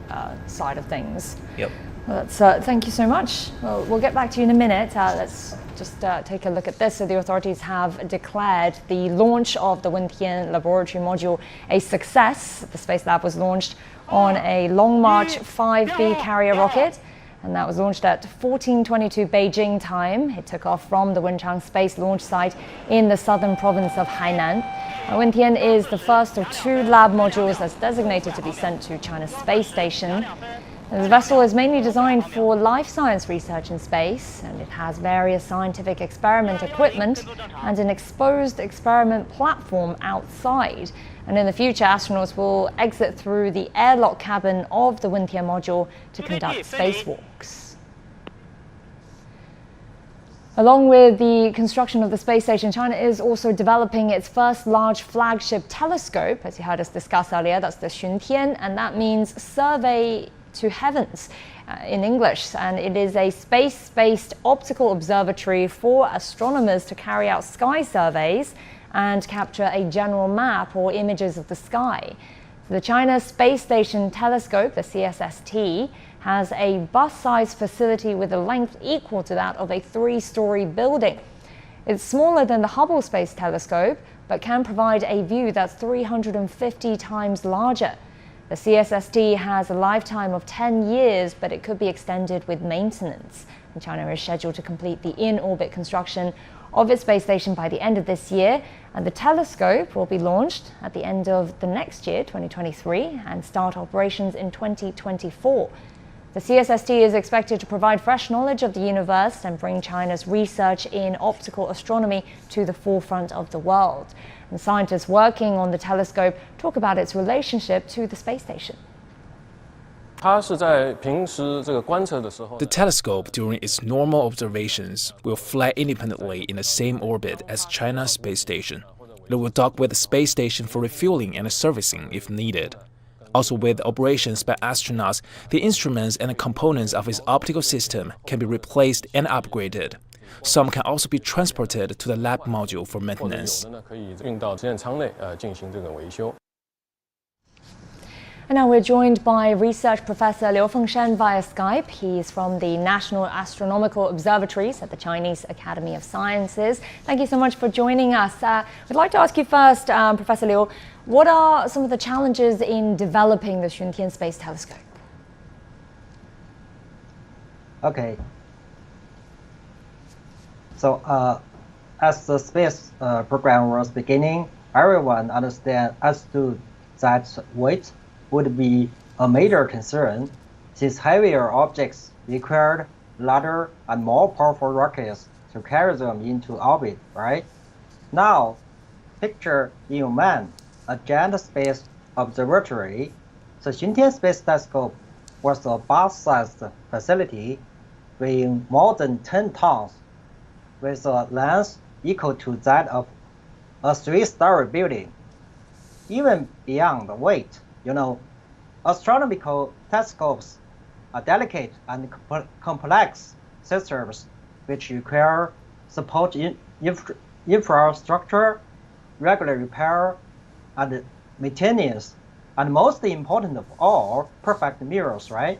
A: side of things.
D: Yep.
A: Well, that's, thank you so much. Well, we'll get back to you in a minute. Let's just take a look at this. So the authorities have declared the launch of the Wentian laboratory module a success. The Space Lab was launched on a Long March 5B carrier rocket, and that was launched at 14:22 Beijing time. It took off from the Wentian Space Launch Site in the southern province of Hainan. Wentian is the first of 2 lab modules that's designated to be sent to China's space station. The vessel is mainly designed for life science research in space, and it has various scientific experiment equipment and an exposed experiment platform outside. And in the future, astronauts will exit through the airlock cabin of the Wentian module to conduct spacewalks. Along with the construction of the space station, China is also developing its first large flagship telescope, as you heard us discuss earlier. That's the Wentian, and that means survey to heavens in English, and it is a space-based optical observatory for astronomers to carry out sky surveys and capture a general map or images of the sky. The China Space Station Telescope, the CSST, has a bus-sized facility with a length equal to that of a 3-story building. It's smaller than the Hubble Space Telescope, but can provide a view that's 350 times larger. The CSST has a lifetime of 10 years, but it could be extended with maintenance. And China is scheduled to complete the in-orbit construction of its space station by the end of this year, and the telescope will be launched at the end of the next year, 2023, and start operations in 2024. The CSST is expected to provide fresh knowledge of the universe and bring China's research in optical astronomy to the forefront of the world. And scientists working on the telescope talk about its relationship to the space station.
M: The telescope, during its normal observations, will fly independently in the same orbit as China's space station. It will dock with the space station for refueling and servicing if needed. Also, with operations by astronauts, the instruments and the components of its optical system can be replaced and upgraded. Some can also be transported to the lab module for maintenance.
A: And now we're joined by research professor Liu Fengshan via Skype. He's from the National Astronomical Observatories at the Chinese Academy of Sciences. Thank you so much for joining us. We'd like to ask you first, Professor Liu, what are some of the challenges in developing the Wentian Space Telescope?
N: Okay. So, as the space program was beginning, everyone understood that weight would be a major concern. These heavier objects required larger and more powerful rockets to carry them into orbit, right? Now, picture in your mind a giant space observatory. The Wentian Space Telescope was a bus-sized facility weighing more than 10 tons, with a length equal to that of a 3-story building. Even beyond the weight, astronomical telescopes are delicate and complex systems which require support infrastructure, regular repair, and maintenance, and most important of all, perfect mirrors, right?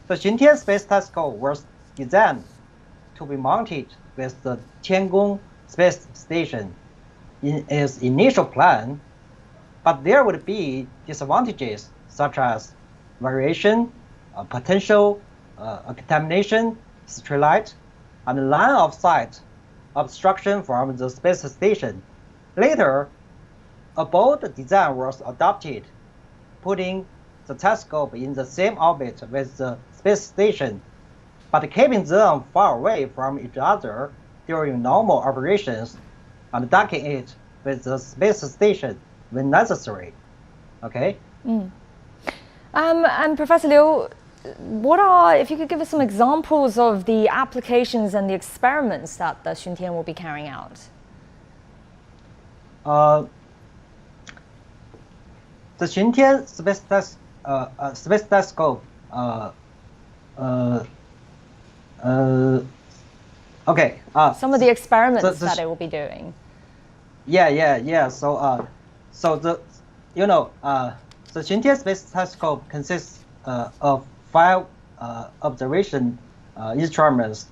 N: The Wentian Space Telescope was designed to be mounted with the Tiangong Space Station in its initial plan, but there would be disadvantages such as variation, potential contamination, streetlight, and line of sight obstruction from the space station. Later, a bold design was adopted, putting the telescope in the same orbit with the space station, but keeping them far away from each other during normal operations and docking it with the space station when necessary. Okay?
A: And Professor Liu, if you could give us some examples of the applications and the experiments that the Wentian will be carrying out?
N: The Wentian Space Telescope. Okay.
A: Some of the experiments that it will be doing.
N: Yeah. So the Wentian Space Telescope consists of 5 observation instruments.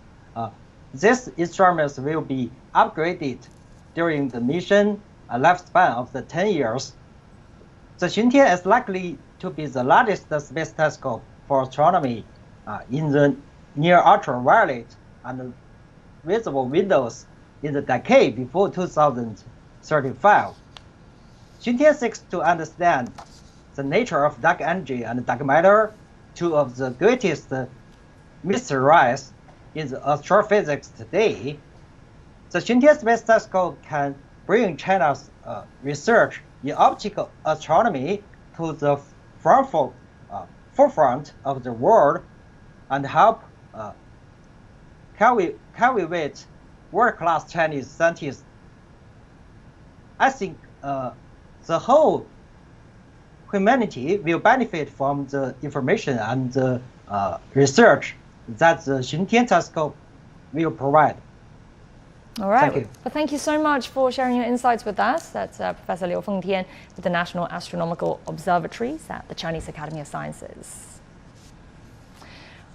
N: These instruments will be upgraded during the mission lifespan of the 10 years. The Wentian is likely to be the largest space telescope for astronomy in the near ultraviolet and visible windows in the decade before 2035. Wentian seeks to understand the nature of dark energy and dark matter, 2 of the greatest mysteries in the astrophysics today. The Wentian Space Telescope can bring China's research in optical astronomy to the forefront of the world and help cultivate world-class Chinese scientists. I think the whole humanity will benefit from the information and the research that the Wentian Telescope will provide.
A: All right.
N: Thank you.
A: Well, thank you so much for sharing your insights with us. That's Professor Liu Wentian with the National Astronomical Observatories at the Chinese Academy of Sciences.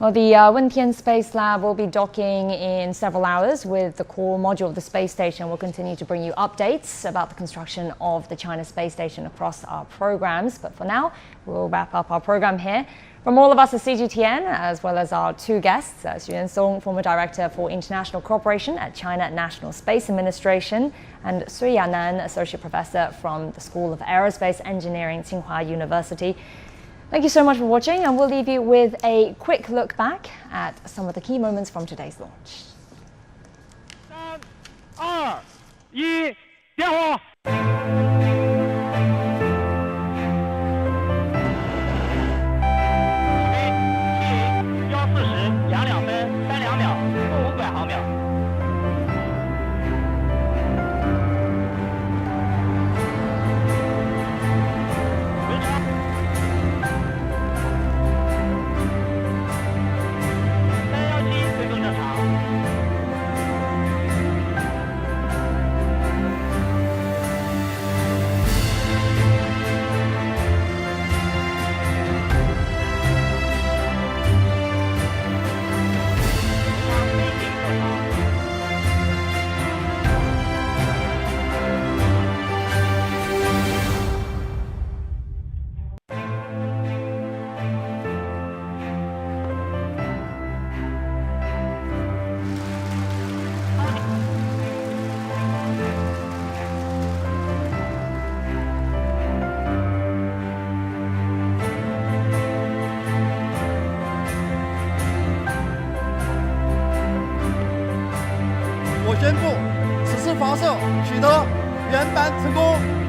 A: Well, the Wentian Space Lab will be docking in several hours with the core module of the space station. We'll continue to bring you updates about the construction of the China space station across our programs. But for now, we'll wrap up our program here. From all of us at CGTN, as well as our 2 guests, Xu Song, former Director for International Cooperation at China National Space Administration, and Sui Yanan, Associate Professor from the School of Aerospace Engineering, Tsinghua University. Thank you so much for watching, and we'll leave you with a quick look back at some of the key moments from today's launch.
J: 3、2、1，点火！
K: 宣布，此次发射取得圆满成功。